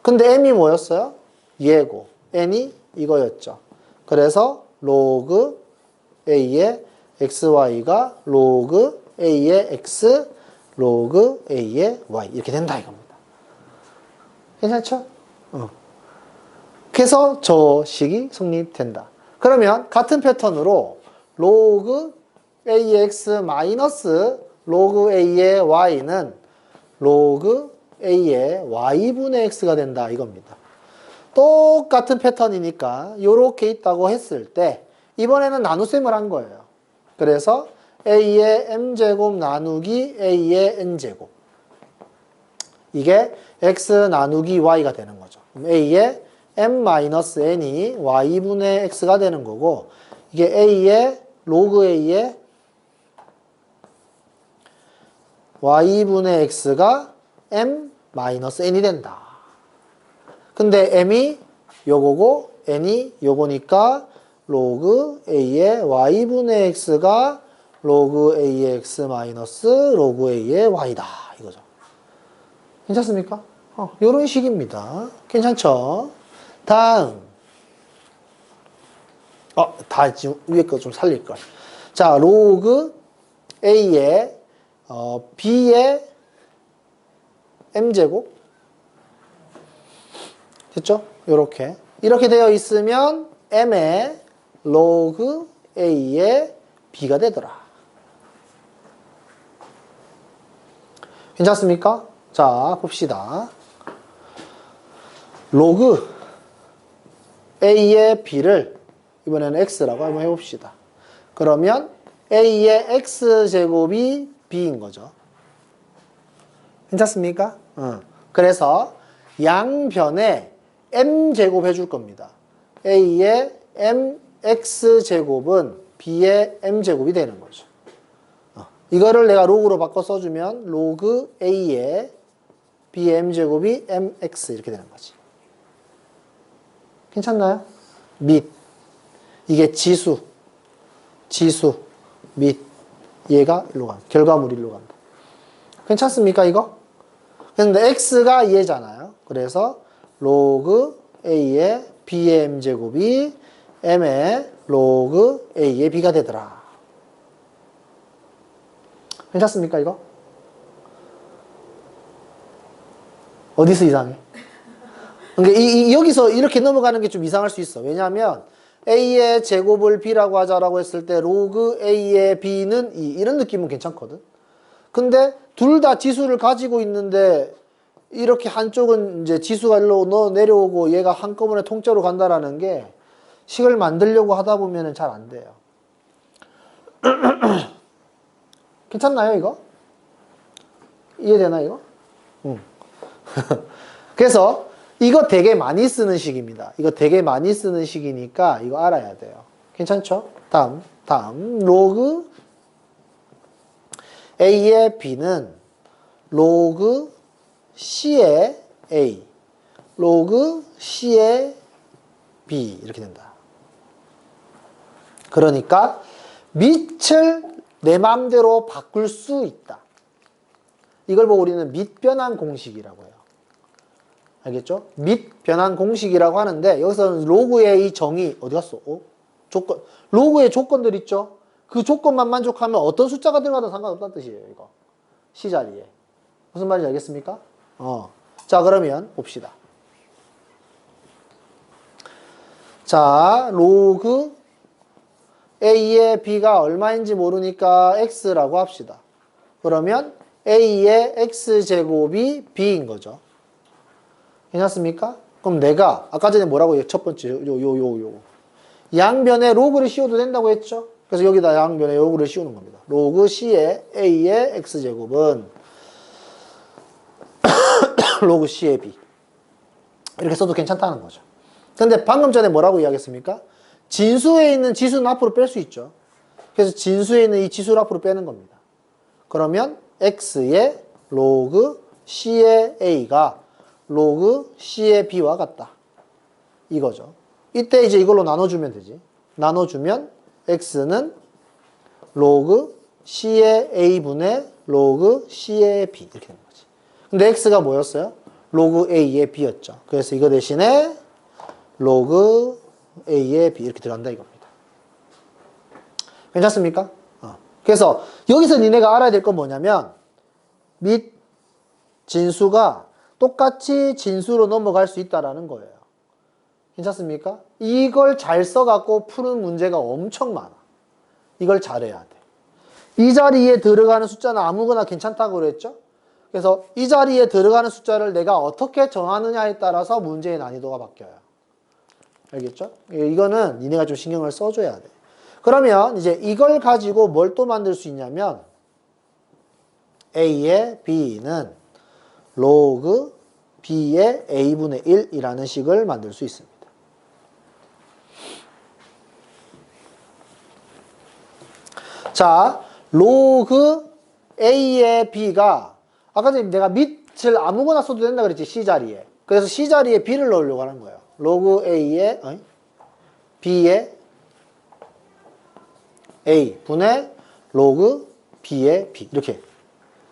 근데 M이 뭐였어요? 얘고 N이 이거였죠. 그래서 로그 A의 XY가 로그 A의 X 로그 A의 Y 이렇게 된다 이겁니다. 괜찮죠? 그래서 저 식이 성립된다. 그러면 같은 패턴으로 로그 A의 X 마이너스 로그 A의 Y는 로그 A의 Y분의 X가 된다 이겁니다. 똑같은 패턴이니까 이렇게 있다고 했을 때 이번에는 나눗셈을 한 거예요. 그래서 A의 M제곱 나누기 A의 N제곱 이게 X 나누기 Y가 되는 거죠. 그럼 A의 M-N이 Y분의 X가 되는 거고 이게 A의 로그 A의 Y분의 X가 M-N이 된다. 근데 M이 요거고 N이 요거니까 로그 A의 Y분의 X가 로그 A의 X 마이너스 로그 A의 Y다. 이거죠. 괜찮습니까? 요런 식입니다. 괜찮죠? 다음. 다 지금 위에 거 좀 살릴걸. 자, 로그 A의 B의 M제곱. 됐죠? 요렇게. 이렇게 되어 있으면 M의 로그 A의 B가 되더라. 괜찮습니까? 자, 봅시다. 로그 A의 B를 이번에는 X라고 한번 해봅시다. 그러면 A의 X제곱이 B인 거죠. 괜찮습니까? 그래서 양변에 M제곱 해줄 겁니다. A의 MX제곱은 B의 M제곱이 되는 거죠. 이거를 내가 로그로 바꿔 써주면 로그 A의 B의 M제곱이 MX 이렇게 되는 거지. 괜찮나요? 및 이게 지수 및 얘가 일로 간다. 결과물이 일로 간다. 괜찮습니까 이거? 근데 X가 얘잖아요. 그래서 로그 A의 B의 M제곱이 M의 로그 A의 B가 되더라. 괜찮습니까 이거? 어디서 이상해? 그러니까 여기서 이렇게 넘어가는 게 좀 이상할 수 있어. 왜냐하면 A의 제곱을 B라고 하자라고 했을 때 로그 A의 B는 이런 느낌은 괜찮거든. 근데 둘 다 지수를 가지고 있는데 이렇게 한쪽은 이제 지수가 일로 내려오고 얘가 한꺼번에 통째로 간다라는 게 식을 만들려고 하다 보면 잘 안 돼요. 괜찮나요 이거? 이해되나 이거? 그래서 이거 되게 많이 쓰는 식입니다. 이거 되게 많이 쓰는 식이니까 이거 알아야 돼요. 괜찮죠? 다음 로그 A의 B는 로그 C의 A 로그 C의 B 이렇게 된다. 그러니까 밑을 내 마음대로 바꿀 수 있다. 이걸 보고 우리는 밑변환 공식이라고 해요. 알겠죠? 밑변환 공식이라고 하는데 여기서는 로그의 이 정의 어디 갔어? 조건 로그의 조건들 있죠? 그 조건만 만족하면 어떤 숫자가 들어가도 상관없다는 뜻이에요. 이거 C자리에 무슨 말인지 알겠습니까? 자 그러면 봅시다. 자 로그 A의 B가 얼마인지 모르니까 X라고 합시다. 그러면 A의 X제곱이 B인 거죠. 괜찮습니까? 그럼 내가 아까 전에 뭐라고 했죠? 첫 번째 요 양변에 로그를 씌워도 된다고 했죠? 그래서 여기다 양변에 로그를 씌우는 겁니다. 로그 C의 A의 X제곱은 로그 C의 B 이렇게 써도 괜찮다는 거죠. 근데 방금 전에 뭐라고 이야기했습니까? 진수에 있는 지수는 앞으로 뺄 수 있죠. 그래서 진수에 있는 이 지수를 앞으로 빼는 겁니다. 그러면 X의 로그 C의 A가 로그 C의 B와 같다. 이거죠. 이때 이제 이걸로 나눠주면 되지. 나눠주면 X는 로그 C의 A분의 로그 C의 B 이렇게 되는 거지. 근데 X가 뭐였어요? 로그 A의 B였죠. 그래서 이거 대신에 로그 A의 B 이렇게 들어간다 이겁니다. 괜찮습니까? 그래서 여기서 니네가 알아야 될 건 뭐냐면 및 진수가 똑같이 진수로 넘어갈 수 있다라는 거예요. 괜찮습니까? 이걸 잘 써갖고 푸는 문제가 엄청 많아. 이걸 잘해야 돼. 이 자리에 들어가는 숫자는 아무거나 괜찮다고 그랬죠? 그래서 이 자리에 들어가는 숫자를 내가 어떻게 정하느냐에 따라서 문제의 난이도가 바뀌어요. 알겠죠? 이거는 니네가 좀 신경을 써줘야 돼. 그러면 이제 이걸 가지고 뭘 또 만들 수 있냐면 A의 B는 로그 B의 A분의 1이라는 식을 만들 수 있습니다. 자, 로그 A의 B가 아까 전에 내가 밑을 아무거나 써도 된다 그랬지, C자리에. 그래서 C자리에 B를 넣으려고 하는 거예요. 로그 A의 B의 A 분의 로그 B의 B 이렇게.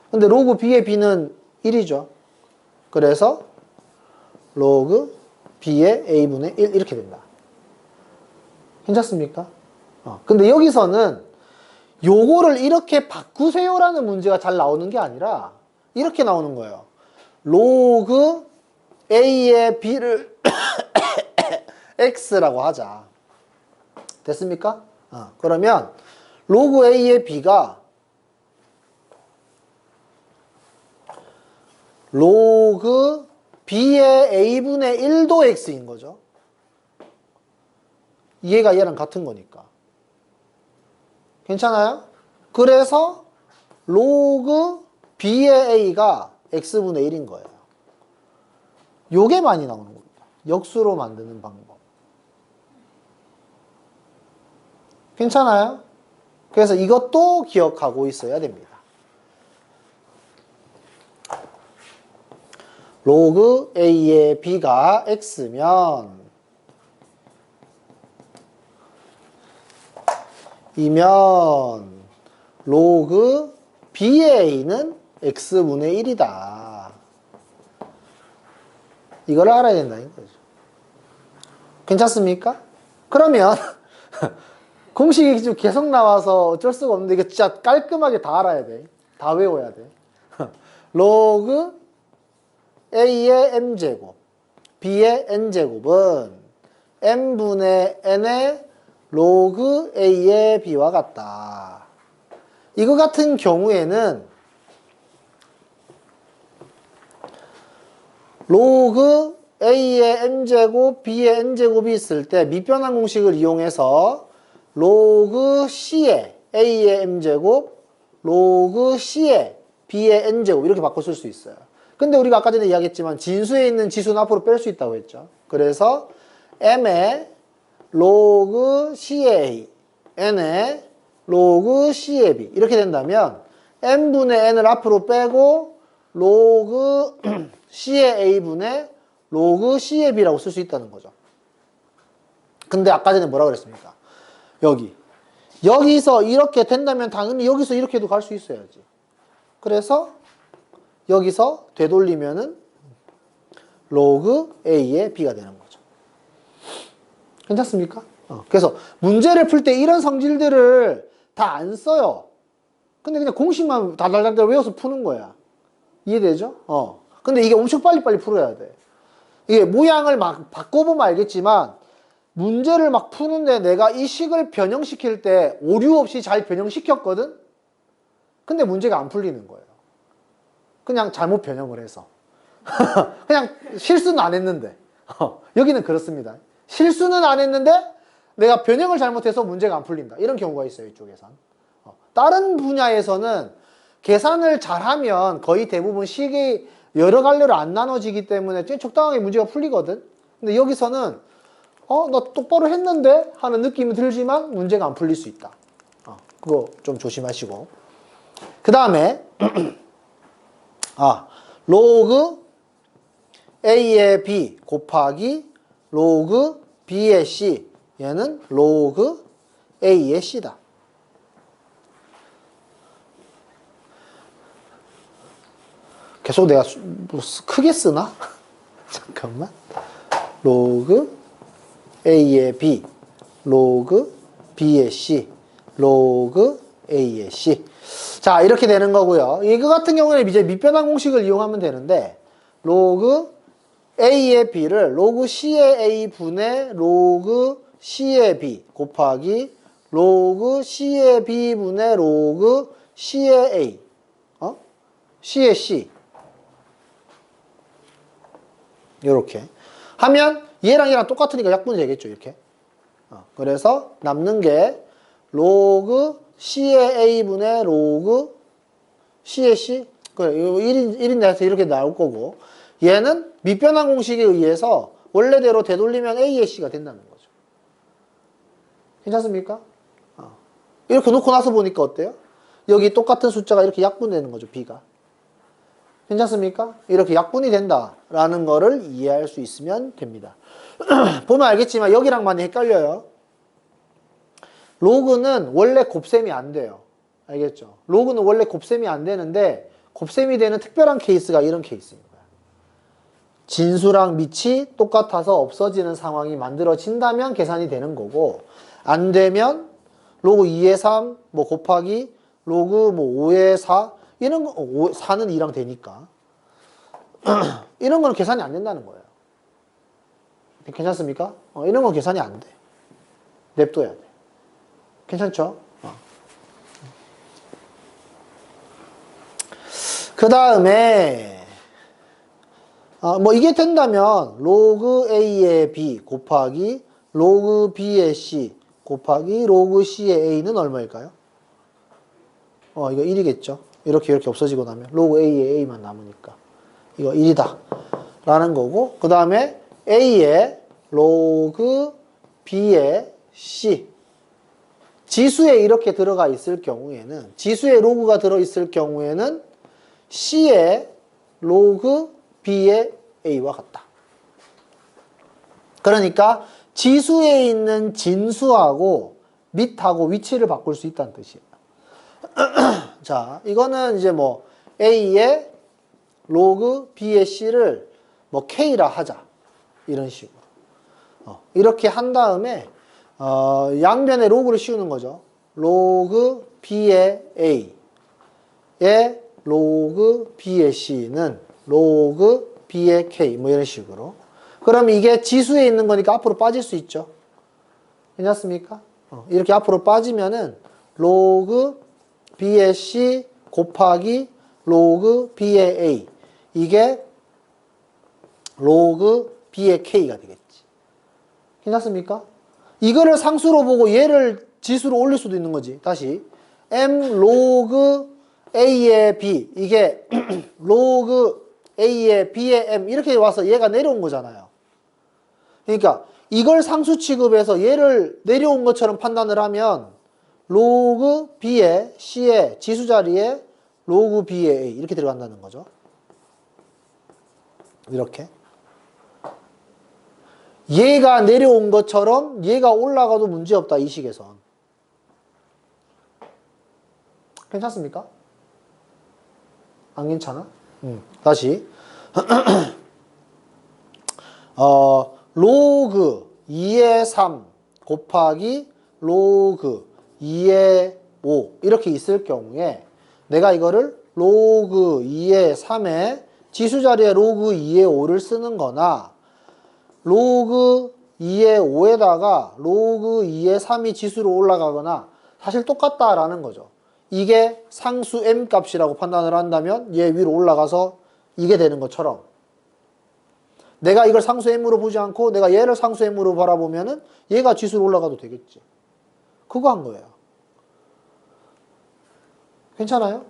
근데 로그 B의 B는 1이죠. 그래서 로그 B의 A분의 1 이렇게 된다. 괜찮습니까? 근데 여기서는 요거를 이렇게 바꾸세요라는 문제가 잘 나오는 게 아니라 이렇게 나오는 거예요. 로그 A의 B를 X라고 하자. 됐습니까? 그러면 로그 A의 B가 로그 B의 A분의 1도 X인 거죠. 얘가 얘랑 같은 거니까. 괜찮아요? 그래서 로그 B의 A가 X분의 1인 거예요. 요게 많이 나오는 겁니다. 역수로 만드는 방법. 괜찮아요? 그래서 이것도 기억하고 있어야 됩니다. 로그 A의 B가 X면 이면 로그 B의 A는 X분의 1이다. 이걸 알아야 된다는 거죠. 괜찮습니까? 그러면 공식이 좀 계속 나와서 어쩔 수가 없는데 이거 진짜 깔끔하게 다 알아야 돼. 다 외워야 돼. 로그 A의 M제곱 B의 N제곱은 M분의 N의 로그 A의 B와 같다. 이거 같은 경우에는 로그 A의 M제곱 B의 N제곱이 있을 때 밑변환 공식을 이용해서 로그 C의 A의 M제곱 로그 C의 B의 N제곱 이렇게 바꿔 쓸 수 있어요. 근데 우리가 아까 전에 이야기했지만 진수에 있는 지수는 앞으로 뺄 수 있다고 했죠. 그래서 M의 로그 C의 A, N의 로그 C의 B 이렇게 된다면 M분의 N을 앞으로 빼고 로그 C의 A분의 로그 C의 B라고 쓸 수 있다는 거죠. 근데 아까 전에 뭐라 그랬습니까? 여기서 이렇게 된다면 당연히 여기서 이렇게도 갈 수 있어야지. 그래서 여기서 되돌리면은 로그 A의 B가 되는 거죠. 괜찮습니까? 그래서 문제를 풀 때 이런 성질들을 다 안 써요. 근데 그냥 공식만 달달달 외워서 푸는 거야. 이해되죠? 근데 이게 엄청 빨리빨리 풀어야 돼. 이게 모양을 막 바꿔보면 알겠지만 문제를 막 푸는데 내가 이 식을 변형시킬 때 오류 없이 잘 변형시켰거든? 근데 문제가 안 풀리는 거예요. 그냥 잘못 변형을 해서. 그냥 실수는 안 했는데. 여기는 그렇습니다. 실수는 안 했는데 내가 변형을 잘못해서 문제가 안 풀린다. 이런 경우가 있어요, 이쪽에선. 다른 분야에서는 계산을 잘하면 거의 대부분 식이 여러 갈래로 안 나눠지기 때문에 적당하게 문제가 풀리거든. 근데 여기서는 나 똑바로 했는데 하는 느낌이 들지만 문제가 안 풀릴 수 있다. 그거 좀 조심하시고. 그 다음에 로그 A의 B 곱하기 로그 B의 C, 얘는 로그 A의 C다. 계속 내가 크게 쓰나? 잠깐만. 로그 A의 B, 로그 B의 C, 로그 A의 C. 자, 이렇게 되는 거고요. 이거 같은 경우는 이제 밑변환 공식을 이용하면 되는데, 로그 A의 B를 로그 C의 A 분의 로그 C의 B 곱하기 로그 C의 B 분의 로그 C의 A, C의 C. 요렇게 하면 얘랑 얘랑 똑같으니까 약분이 되겠죠, 이렇게. 그래서 남는 게 로그 C의 A분의 로그 C의 C. 그래, 이거 1인 해서 이렇게 나올 거고, 얘는 밑변환 공식에 의해서 원래대로 되돌리면 A의 C가 된다는 거죠. 괜찮습니까? 이렇게 놓고 나서 보니까 어때요? 여기 똑같은 숫자가 이렇게 약분되는 거죠, B가. 괜찮습니까? 이렇게 약분이 된다라는 거를 이해할 수 있으면 됩니다. 보면 알겠지만 여기랑 많이 헷갈려요. 로그는 원래 곱셈이 안 돼요. 알겠죠? 로그는 원래 곱셈이 안 되는데 곱셈이 되는 특별한 케이스가 이런 케이스인 거야. 진수랑 밑이 똑같아서 없어지는 상황이 만들어진다면 계산이 되는 거고, 안 되면 로그 2의 3 뭐 곱하기 로그 뭐 5의 4 이런 거, 4는 2랑 되니까 이런 거는 계산이 안 된다는 거예요. 괜찮습니까? 이런 건 계산이 안 돼. 냅둬야 돼. 괜찮죠? 그 다음에 뭐 이게 된다면 로그 A의 B 곱하기 로그 B의 C 곱하기 로그 C의 A는 얼마일까요? 이거 1이겠죠? 이렇게 없어지고 나면 로그 A의 A만 남으니까 이거 1이다 라는 거고, 그 다음에 A의 로그 B의 C, 지수에 이렇게 들어가 있을 경우에는, 지수에 로그가 들어있을 경우에는 C의 로그 B의 A와 같다. 그러니까 지수에 있는 진수하고 밑하고 위치를 바꿀 수 있다는 뜻이에요. 자, 이거는 이제 뭐 A의 로그 B의 C를 뭐 K라 하자. 이런 식으로. 이렇게 한 다음에 양변에 로그를 씌우는 거죠. 로그 B의 A의 로그 B의 C는 로그 B의 K 뭐 이런 식으로. 그럼 이게 지수에 있는 거니까 앞으로 빠질 수 있죠. 괜찮습니까? 이렇게 앞으로 빠지면은 로그 B의 C 곱하기 로그 B의 A, 이게 로그 B의 K가 되겠지. 괜찮습니까? 이거를 상수로 보고 얘를 지수로 올릴 수도 있는 거지. 다시 M 로그 A의 B, 이게 로그 A의 B의 M 이렇게 와서 얘가 내려온 거잖아요. 그러니까 이걸 상수 취급해서 얘를 내려온 것처럼 판단을 하면 로그 B의 C의 지수 자리에 로그 B의 A 이렇게 들어간다는 거죠. 이렇게. 얘가 내려온 것처럼 얘가 올라가도 문제없다, 이 식에선. 괜찮습니까? 안 괜찮아? 다시. 로그 2의 3 곱하기 로그 2의 5 이렇게 있을 경우에 내가 이거를 로그 2의 3에 지수 자리에 로그 2의 5를 쓰는 거나 로그 2의 5에다가 로그 2의 3이 지수로 올라가거나 사실 똑같다라는 거죠. 이게 상수 m 값이라고 판단을 한다면 얘 위로 올라가서 이게 되는 것처럼 내가 이걸 상수 m으로 보지 않고 내가 얘를 상수 m으로 바라보면은 얘가 지수로 올라가도 되겠지. 그거 한 거예요. 괜찮아요?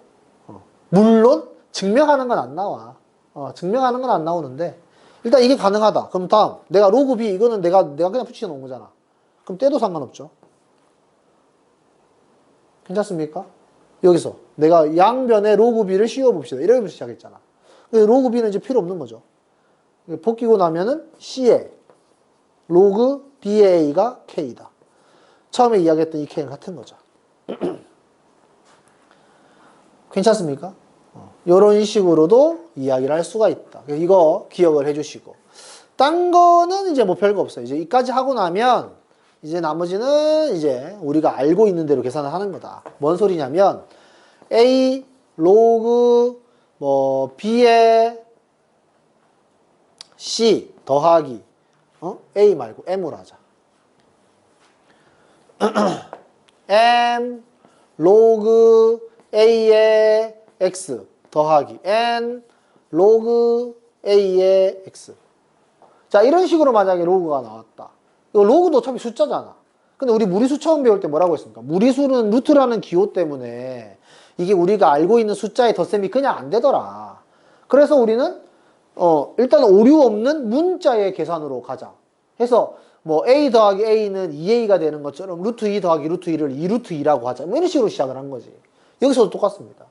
물론 증명하는 건 안 나와. 증명하는 건 안 나오는데 일단 이게 가능하다. 그럼 다음 내가 로그 b 이거는 내가 그냥 붙여 놓은 거잖아. 그럼 떼도 상관없죠. 괜찮습니까? 여기서 내가 양변에 로그 b를 씌워봅시다. 이렇게 시작했잖아. 로그 b는 이제 필요 없는 거죠. 벗기고 나면은 c에 로그 b의 a가 k다. 처음에 이야기했던 이 k는 같은 거죠. 괜찮습니까? 이런 식으로도 이야기를 할 수가 있다. 이거 기억을 해주시고. 딴 거는 이제 뭐 별거 없어요. 이제 이까지 하고 나면 이제 나머지는 이제 우리가 알고 있는 대로 계산을 하는 거다. 뭔 소리냐면 A 로그 뭐 B의 C 더하기 A 말고 M으로 하자. M 로그 A의 X 더하기 N 로그 A의 X. 자, 이런 식으로 만약에 로그가 나왔다. 이거 로그도 어차피 숫자잖아. 근데 우리 무리수 처음 배울 때 뭐라고 했습니까? 무리수는 루트라는 기호 때문에 이게 우리가 알고 있는 숫자의 덧셈이 그냥 안 되더라. 그래서 우리는 일단 오류 없는 문자의 계산으로 가자. 해서 뭐 A 더하기 A는 2A가 되는 것처럼 루트 2 더하기 루트 2를 2루트 2라고 하자. 뭐 이런 식으로 시작을 한 거지. 여기서도 똑같습니다.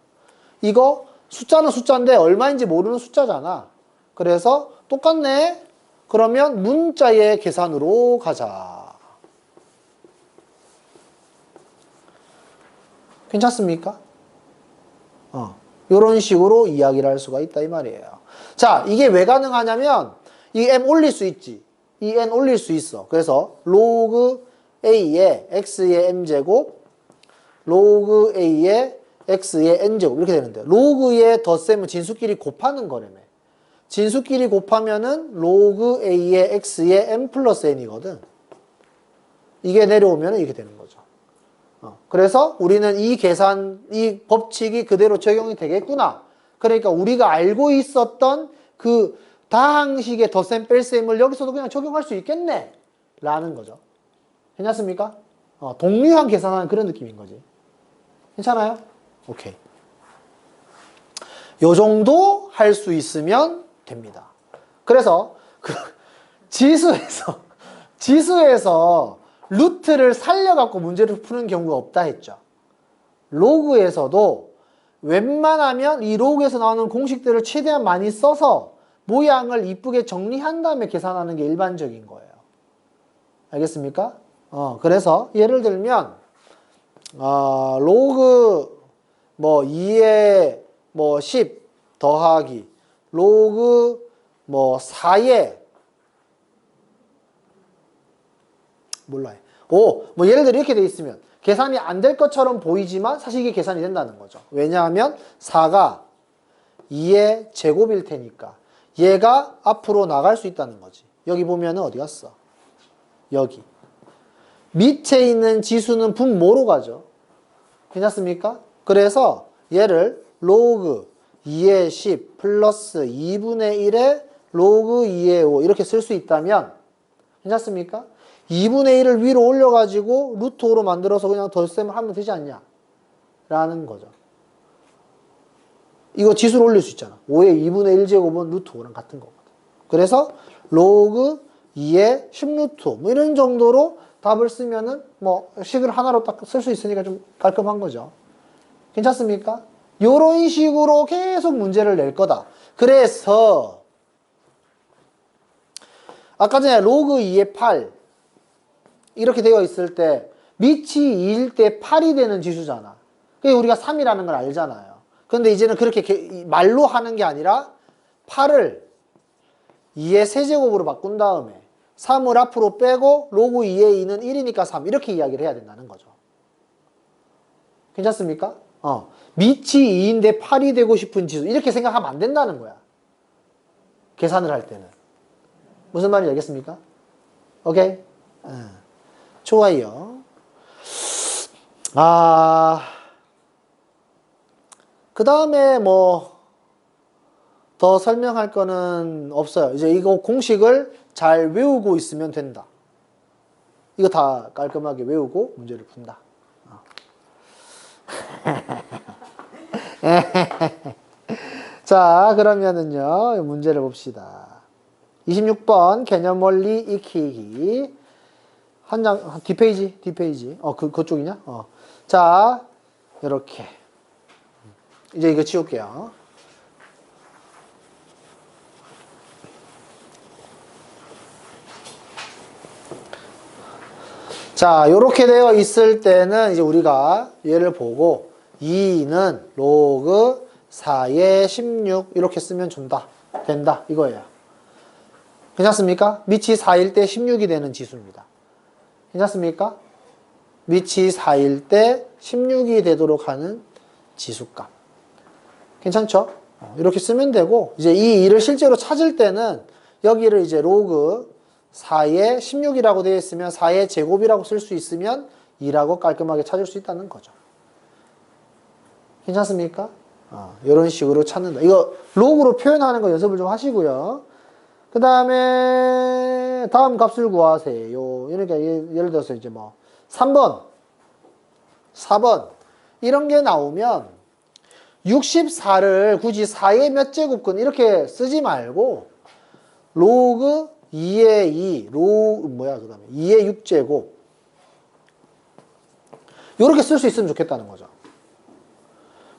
이거 숫자는 숫자인데 얼마인지 모르는 숫자잖아. 그래서 똑같네. 그러면 문자의 계산으로 가자. 괜찮습니까? 이런 식으로 이야기를 할 수가 있다 이 말이에요. 자, 이게 왜 가능하냐면 이 m 올릴 수 있지. 이 n 올릴 수 있어. 그래서 로그 a의 x의 m제곱 로그 a의 x의 n제곱 이렇게 되는데 로그의 덧셈은 진수끼리 곱하는 거라며. 진수끼리 곱하면은 로그 a의 x의 m 플러스 n이거든. 이게 내려오면 이렇게 되는 거죠. 그래서 우리는 이 법칙이 그대로 적용이 되겠구나. 그러니까 우리가 알고 있었던 그 다항식의 덧셈 뺄셈을 여기서도 그냥 적용할 수 있겠네 라는 거죠. 괜찮습니까? 동류항 계산하는 그런 느낌인 거지. 괜찮아요? 오케이. 요 정도 할 수 있으면 됩니다. 그래서 그 지수에서 루트를 살려갖고 문제를 푸는 경우가 없다 했죠. 로그에서도 웬만하면 이 로그에서 나오는 공식들을 최대한 많이 써서 모양을 이쁘게 정리한 다음에 계산하는 게 일반적인 거예요. 알겠습니까? 그래서 예를 들면 로그 뭐 2의 뭐 10 더하기 로그 뭐 4의 몰라요. 뭐 예를 들어 이렇게 돼 있으면 계산이 안 될 것처럼 보이지만 사실 이게 계산이 된다는 거죠. 왜냐하면 4가 2의 제곱일 테니까 얘가 앞으로 나갈 수 있다는 거지. 여기 보면은 어디 갔어? 여기. 밑에 있는 지수는 분모로 가죠. 괜찮습니까? 그래서 얘를 로그 2의 10 플러스 2분의 1의 로그 2의 5 이렇게 쓸 수 있다면 괜찮습니까? 2분의 1을 위로 올려가지고 루트 5로 만들어서 그냥 덧셈을 하면 되지 않냐? 라는 거죠. 이거 지수를 올릴 수 있잖아. 5의 2분의 1제곱은 루트 5랑 같은 거거든. 그래서 로그 2의 10루트 5 뭐 이런 정도로 답을 쓰면은 뭐 식을 하나로 딱 쓸 수 있으니까 좀 깔끔한 거죠. 괜찮습니까? 요런 식으로 계속 문제를 낼 거다. 그래서 아까 전에 로그 2의 8 이렇게 되어 있을 때 밑이 2일 때 8이 되는 지수잖아. 그게 우리가 3이라는 걸 알잖아요. 근데 이제는 그렇게 말로 하는 게 아니라 8을 2의 세제곱으로 바꾼 다음에 3을 앞으로 빼고 로그 2의 2는 1이니까 3 이렇게 이야기를 해야 된다는 거죠. 괜찮습니까? 밑이 2인데 8이 되고 싶은 지수 이렇게 생각하면 안 된다는 거야. 계산을 할 때는. 무슨 말인지 알겠습니까? 오케이? 좋아요. 그 다음에 뭐 더 설명할 거는 없어요. 이제 이거 공식을 잘 외우고 있으면 된다. 이거 다 깔끔하게 외우고 문제를 푼다. 자, 그러면은요, 문제를 봅시다. 26번 개념 원리 익히기. 한 장, 뒷페이지. 그쪽이냐? 자, 이렇게. 이제 이거 치울게요. 자, 요렇게 되어 있을 때는 이제 우리가 얘를 보고 2는 로그 4의 16 이렇게 쓰면 된다 이거예요. 괜찮습니까? 밑이 4일 때 16이 되는 지수입니다. 괜찮습니까? 밑이 4일 때 16이 되도록 하는 지수값. 괜찮죠? 이렇게 쓰면 되고 이제 이 2를 실제로 찾을 때는 여기를 이제 로그 4의 16이라고 되어 있으면 4의 제곱이라고 쓸 수 있으면 2라고 깔끔하게 찾을 수 있다는 거죠. 괜찮습니까? 이런 식으로 찾는다. 이거 로그로 표현하는 거 연습을 좀 하시고요. 그 다음에 다음 값을 구하세요. 그러니까 예를 들어서 이제 뭐 3번, 4번 이런 게 나오면 64를 굳이 4의 몇 제곱근 이렇게 쓰지 말고 로그 2의 2, 그 다음에 2의 6제곱 이렇게 쓸 수 있으면 좋겠다는 거죠.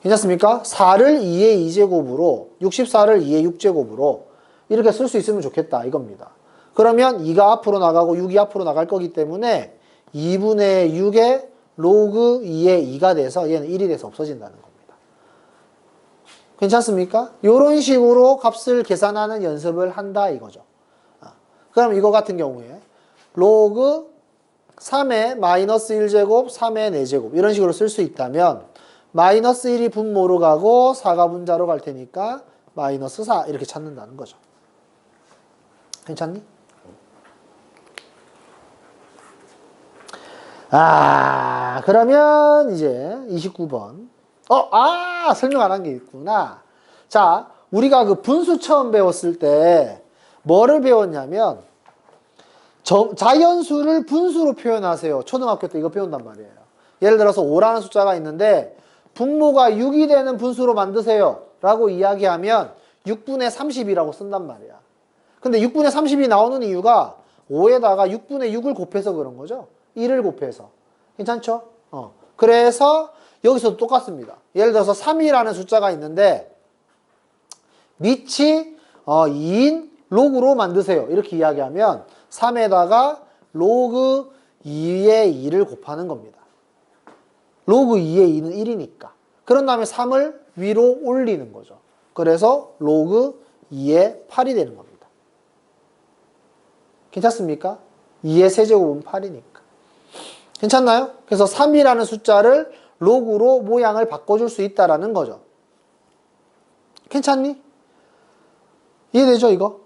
괜찮습니까? 4를 2의 2제곱으로 64를 2의 6제곱으로 이렇게 쓸 수 있으면 좋겠다 이겁니다. 그러면 2가 앞으로 나가고 6이 앞으로 나갈 거기 때문에 2분의 6의 로그 2의 2가 돼서 얘는 1이 돼서 없어진다는 겁니다. 괜찮습니까? 이런 식으로 값을 계산하는 연습을 한다 이거죠. 그럼 이거 같은 경우에 로그 3의 마이너스 1제곱, 3의 4제곱 이런 식으로 쓸 수 있다면 마이너스 1이 분모로 가고 4가 분자로 갈 테니까 마이너스 4 이렇게 찾는다는 거죠. 괜찮니? 그러면 이제 29번. 설명 안 한 게 있구나. 자, 우리가 그 분수 처음 배웠을 때 뭐를 배웠냐면 자연수를 분수로 표현하세요. 초등학교 때 이거 배운단 말이에요. 예를 들어서 5라는 숫자가 있는데 분모가 6이 되는 분수로 만드세요 라고 이야기하면 6분의 30이라고 쓴단 말이야. 근데 6분의 30이 나오는 이유가 5에다가 6분의 6을 곱해서 그런 거죠. 1을 곱해서. 괜찮죠? 그래서 여기서도 똑같습니다. 예를 들어서 3이라는 숫자가 있는데 밑이 2인 로그로 만드세요. 이렇게 이야기하면 3에다가 로그 2의 2를 곱하는 겁니다. 로그 2의 2는 1이니까. 그런 다음에 3을 위로 올리는 거죠. 그래서 로그 2의 8이 되는 겁니다. 괜찮습니까? 2의 세제곱은 8이니까. 괜찮나요? 그래서 3이라는 숫자를 로그로 모양을 바꿔줄 수 있다라는 거죠. 괜찮니? 이해되죠, 이거?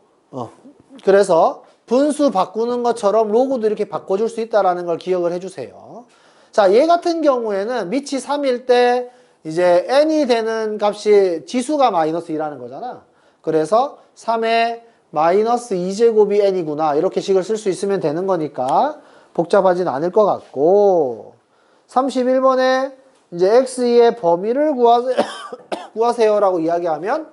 그래서 분수 바꾸는 것처럼 로그도 이렇게 바꿔줄 수 있다라는 걸 기억을 해주세요. 자, 얘 같은 경우에는 밑이 3일 때 이제 n이 되는 값이 지수가 마이너스 2라는 거잖아. 그래서 3의 마이너스 2제곱이 n이구나. 이렇게 식을 쓸 수 있으면 되는 거니까 복잡하진 않을 것 같고 31번에 이제 x의 범위를 구하세요라고 이야기하면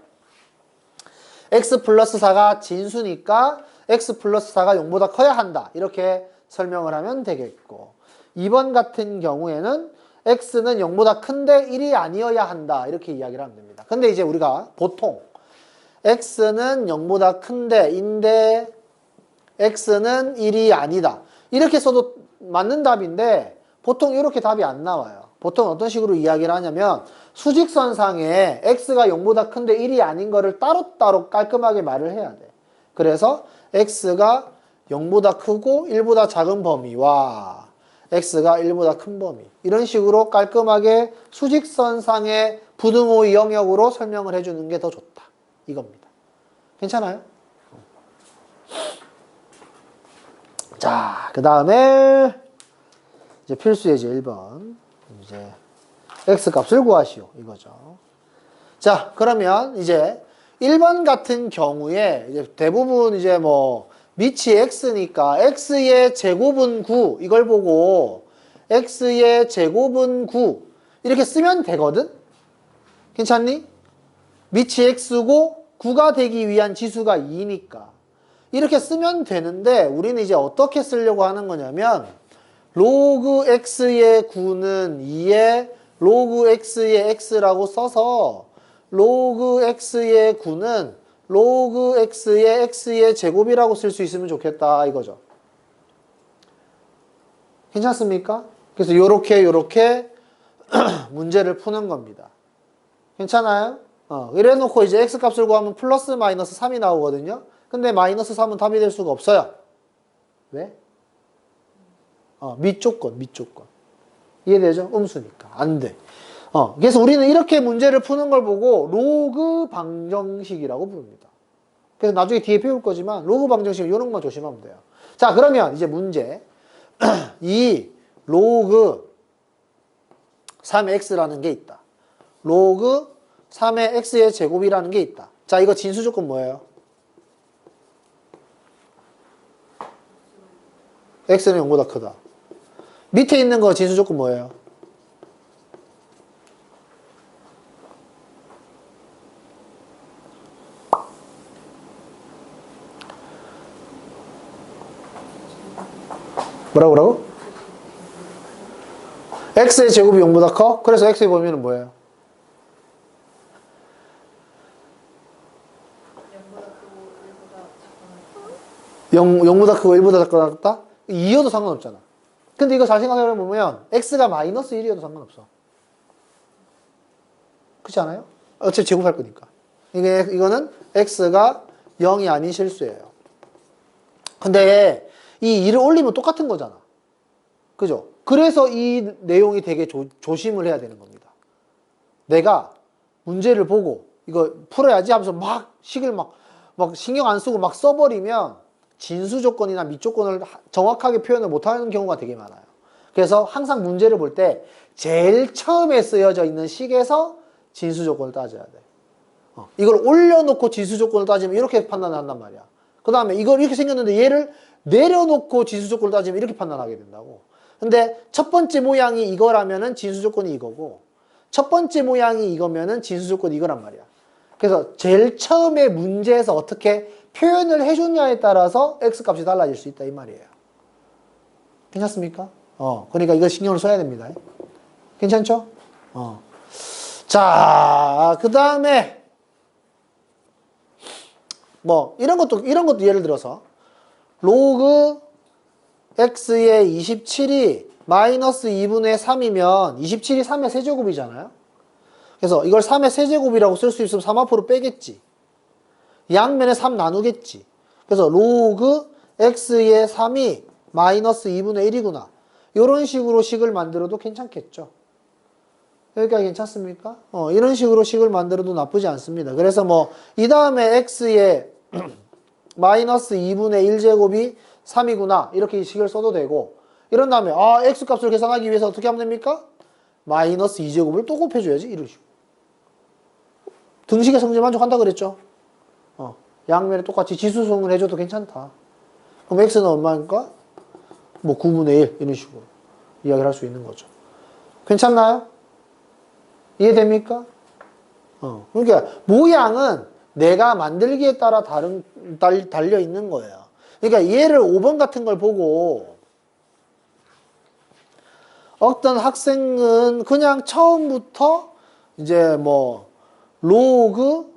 x 플러스 4가 진수니까 x 플러스 4가 0보다 커야 한다. 이렇게 설명을 하면 되겠고 2번 같은 경우에는 x는 0보다 큰데 1이 아니어야 한다. 이렇게 이야기를 하면 됩니다. 근데 이제 우리가 보통 x는 0보다 큰데 인데 x는 1이 아니다. 이렇게 써도 맞는 답인데 보통 이렇게 답이 안 나와요. 보통 어떤 식으로 이야기를 하냐면 수직선상에 x가 0보다 큰데 1이 아닌 거를 따로따로 깔끔하게 말을 해야 돼. 그래서 x가 0보다 크고 1보다 작은 범위와 x가 1보다 큰 범위 이런 식으로 깔끔하게 수직선상의 부등호의 영역으로 설명을 해주는 게 더 좋다. 이겁니다. 괜찮아요? 자, 그 다음에 이제 필수 예제 1번. 이제 x 값을 구하시오. 이거죠. 자, 그러면 이제 1번 같은 경우에 이제 대부분 이제 뭐 밑이 x니까 x의 제곱은 9 이걸 보고 x의 제곱은 9 이렇게 쓰면 되거든? 괜찮니? 밑이 x고 9가 되기 위한 지수가 2니까 이렇게 쓰면 되는데 우리는 이제 어떻게 쓰려고 하는 거냐면 로그 x의 9는 2에 로그 x의 x라고 써서 로그 x의 9는 로그 x의 x의 제곱이라고 쓸 수 있으면 좋겠다 이거죠. 괜찮습니까? 그래서 요렇게 문제를 푸는 겁니다. 괜찮아요? 이래 놓고 이제 x 값을 구하면 플러스 마이너스 3이 나오거든요. 근데 마이너스 3은 답이 될 수가 없어요. 왜? 밑조건. 이해되죠? 음수니까. 안 돼. 그래서 우리는 이렇게 문제를 푸는 걸 보고 로그 방정식이라고 부릅니다. 그래서 나중에 뒤에 배울 거지만 로그 방정식 이런 것만 조심하면 돼요. 자, 그러면 이제 문제. 이 로그 3x라는 게 있다. 로그 3의 x의 제곱이라는 게 있다. 자, 이거 진수 조건 뭐예요? x는 0보다 크다. 밑에 있는 거 진수 조건 뭐예요? 뭐라고? x의 제곱이 0보다 커? 그래서 x의 범위는 뭐예요? 0보다 크고 1보다 작다? 2여도 상관없잖아. 근데 이거 잘 생각해보면 x가 마이너스 1이어도 상관없어. 그렇지 않아요? 어차피 제곱할 거니까. 이거는 x가 0이 아닌 실수예요. 근데 이 2를 올리면 똑같은 거잖아. 그죠? 그래서 이 내용이 되게 조심을 해야 되는 겁니다. 내가 문제를 보고 이거 풀어야지 하면서 막 식을 막 신경 안 쓰고 막 써버리면 진수 조건이나 밑조건을 정확하게 표현을 못하는 경우가 되게 많아요. 그래서 항상 문제를 볼 때 제일 처음에 쓰여져 있는 식에서 진수 조건을 따져야 돼. 이걸 올려놓고 진수 조건을 따지면 이렇게 판단을 한단 말이야. 그 다음에 이걸 이렇게 생겼는데 얘를 내려놓고 진수 조건을 따지면 이렇게 판단하게 된다고. 근데 첫 번째 모양이 이거라면은 진수 조건이 이거고 첫 번째 모양이 이거면은 진수 조건이 이거란 말이야. 그래서 제일 처음에 문제에서 어떻게 표현을 해줬냐에 따라서 x값이 달라질 수 있다 이 말이에요. 괜찮습니까? 그러니까 이거 신경을 써야 됩니다. 괜찮죠? 자, 그 다음에 뭐 이런 것도 예를 들어서 로그 x의 27이 마이너스 2분의 3이면 27이 3의 세제곱이잖아요. 그래서 이걸 3의 세제곱이라고 쓸 수 있으면 3 앞으로 빼겠지. 양면에 3 나누겠지. 그래서 로그 x의 3이 마이너스 2분의 1이구나. 이런 식으로 식을 만들어도 괜찮겠죠. 여기까지 괜찮습니까? 이런 식으로 식을 만들어도 나쁘지 않습니다. 그래서 뭐 이 다음에 x의 마이너스 2분의 1제곱이 3이구나. 이렇게 이 식을 써도 되고 이런 다음에 x값을 계산하기 위해서 어떻게 하면 됩니까? 마이너스 2제곱을 또 곱해줘야지. 이런 식으로. 등식의 성질 만족한다 그랬죠? 양면에 똑같이 지수성을 해줘도 괜찮다. 그럼 x는 얼마입니까? 뭐 9분의 1 이런 식으로 이야기를 할 수 있는 거죠. 괜찮나요? 이해됩니까? 그러니까 모양은 내가 만들기에 따라 달려 있는 거예요. 그러니까 얘를 5번 같은 걸 보고 어떤 학생은 그냥 처음부터 이제 뭐 로그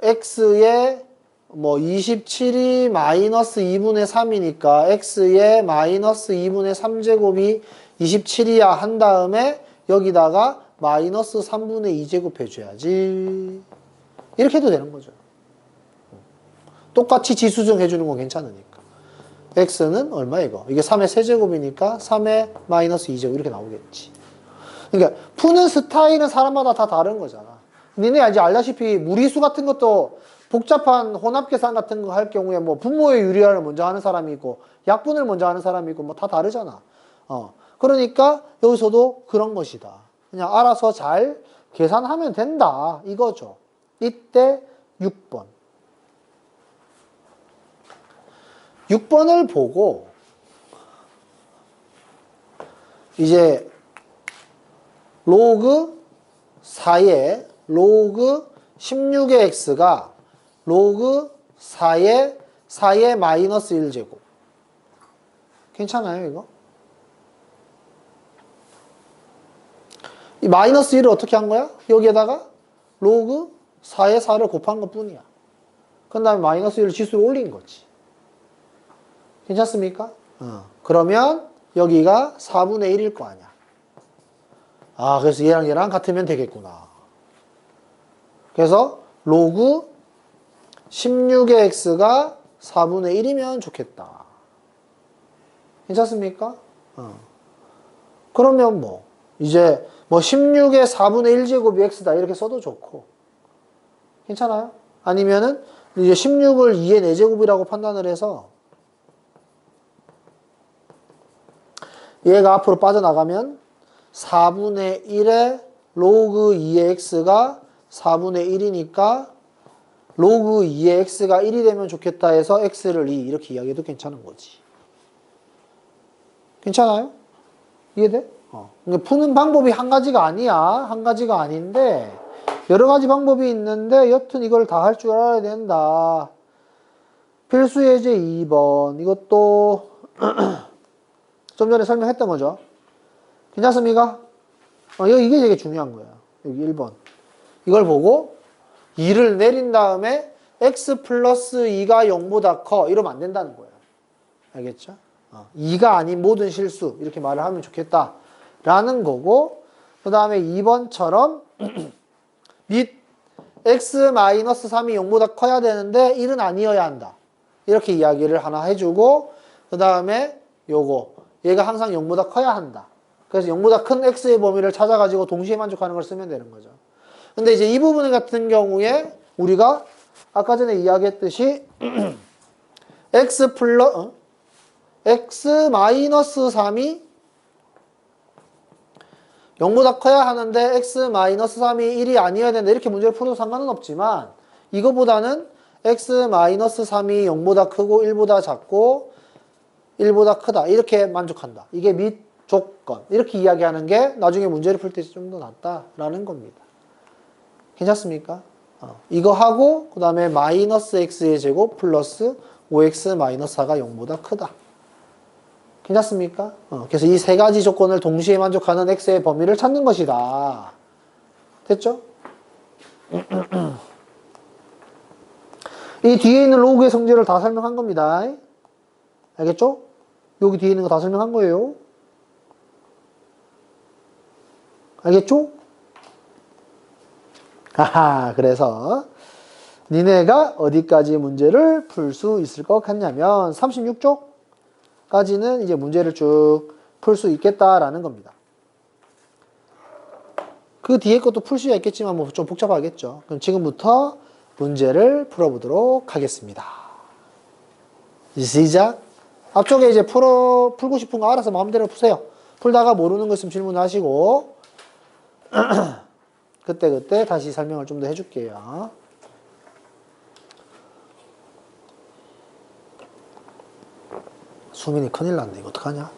x의 뭐 27이 마이너스 2분의 3이니까 x의 마이너스 2분의 3제곱이 27이야 한 다음에 여기다가 마이너스 3분의 2제곱 해줘야지. 이렇게 해도 되는 거죠. 똑같이 지수정 해주는 건 괜찮으니까. x는 얼마 이거? 이게 3의 세제곱이니까 3의 마이너스 2제곱 이렇게 나오겠지. 그러니까 푸는 스타일은 사람마다 다 다른 거잖아. 니네 이제 알다시피 무리수 같은 것도 복잡한 혼합 계산 같은 거 할 경우에 뭐 분모의 유리화를 먼저 하는 사람이 있고 약분을 먼저 하는 사람이 있고 뭐 다 다르잖아. 그러니까 여기서도 그런 것이다. 그냥 알아서 잘 계산하면 된다. 이거죠. 이때 6번. 6번을 보고 이제 로그 4의 로그 16의 x가 로그 4의 마이너스 1제곱. 괜찮아요, 이거? 이 마이너스 1을 어떻게 한 거야? 여기에다가 로그 4의 4를 곱한 것 뿐이야. 그 다음에 마이너스 1을 지수로 올린 거지. 괜찮습니까? 그러면 여기가 4분의 1일 거 아니야. 아, 그래서 얘랑 같으면 되겠구나. 그래서 로그 16의 x가 4분의 1이면 좋겠다. 괜찮습니까? 그러면 뭐 이제 뭐 16의 4분의 1제곱이 x다 이렇게 써도 좋고 괜찮아요? 아니면은 이제 16을 2의 4제곱이라고 판단을 해서 얘가 앞으로 빠져나가면 4분의 1에 로그 2의 x가 4분의 1이니까 로그 2의 x가 1이 되면 좋겠다 해서 x를 2 이렇게 이야기해도 괜찮은 거지. 괜찮아요? 이해돼? 그러니까 푸는 방법이 한 가지가 아니야. 한 가지가 아닌데 여러 가지 방법이 있는데 여튼 이걸 다 할 줄 알아야 된다. 필수 예제 2번 이것도 좀 전에 설명했던 거죠. 괜찮습니까? 이게 되게 중요한 거야. 여기 1번. 이걸 보고 2를 내린 다음에 x 플러스 2가 0보다 커 이러면 안 된다는 거야. 알겠죠? 2가 아닌 모든 실수 이렇게 말을 하면 좋겠다 라는 거고, 그 다음에 2번처럼 및 x-3이 0보다 커야 되는데 1은 아니어야 한다 이렇게 이야기를 하나 해주고, 그 다음에 요거 얘가 항상 0보다 커야 한다. 그래서 0보다 큰 x의 범위를 찾아가지고 동시에 만족하는 걸 쓰면 되는 거죠. 근데 이제 이 부분 같은 경우에 우리가 아까 전에 이야기했듯이 x-3이 0보다 커야 하는데 x-3이 1이 아니어야 된다 이렇게 문제를 풀어도 상관은 없지만, 이거보다는 x-3이 0보다 크고 1보다 작고 1보다 크다 이렇게 만족한다. 이게 및 조건 이렇게 이야기하는 게 나중에 문제를 풀 때 좀 더 낫다라는 겁니다. 괜찮습니까? 이거 하고 그 다음에 마이너스 x의 제곱 플러스 5x 마이너스 4가 0보다 크다. 괜찮습니까? 그래서 이 세 가지 조건을 동시에 만족하는 x의 범위를 찾는 것이다. 됐죠? 이 뒤에 있는 로그의 성질을 다 설명한 겁니다. 알겠죠? 여기 뒤에 있는 거 다 설명한 거예요. 알겠죠? 하하, 그래서 니네가 어디까지 문제를 풀 수 있을 것 같냐면 36쪽까지는 이제 문제를 쭉 풀 수 있겠다라는 겁니다. 그 뒤에 것도 풀 수 있겠지만 뭐 좀 복잡하겠죠. 그럼 지금부터 문제를 풀어보도록 하겠습니다. 시작. 앞쪽에 이제 풀고 싶은 거 알아서 마음대로 푸세요. 풀다가 모르는 거 있으면 질문하시고 그때 다시 설명을 좀 더 해줄게요. 수민이 큰일 났네. 이거 어떡하냐?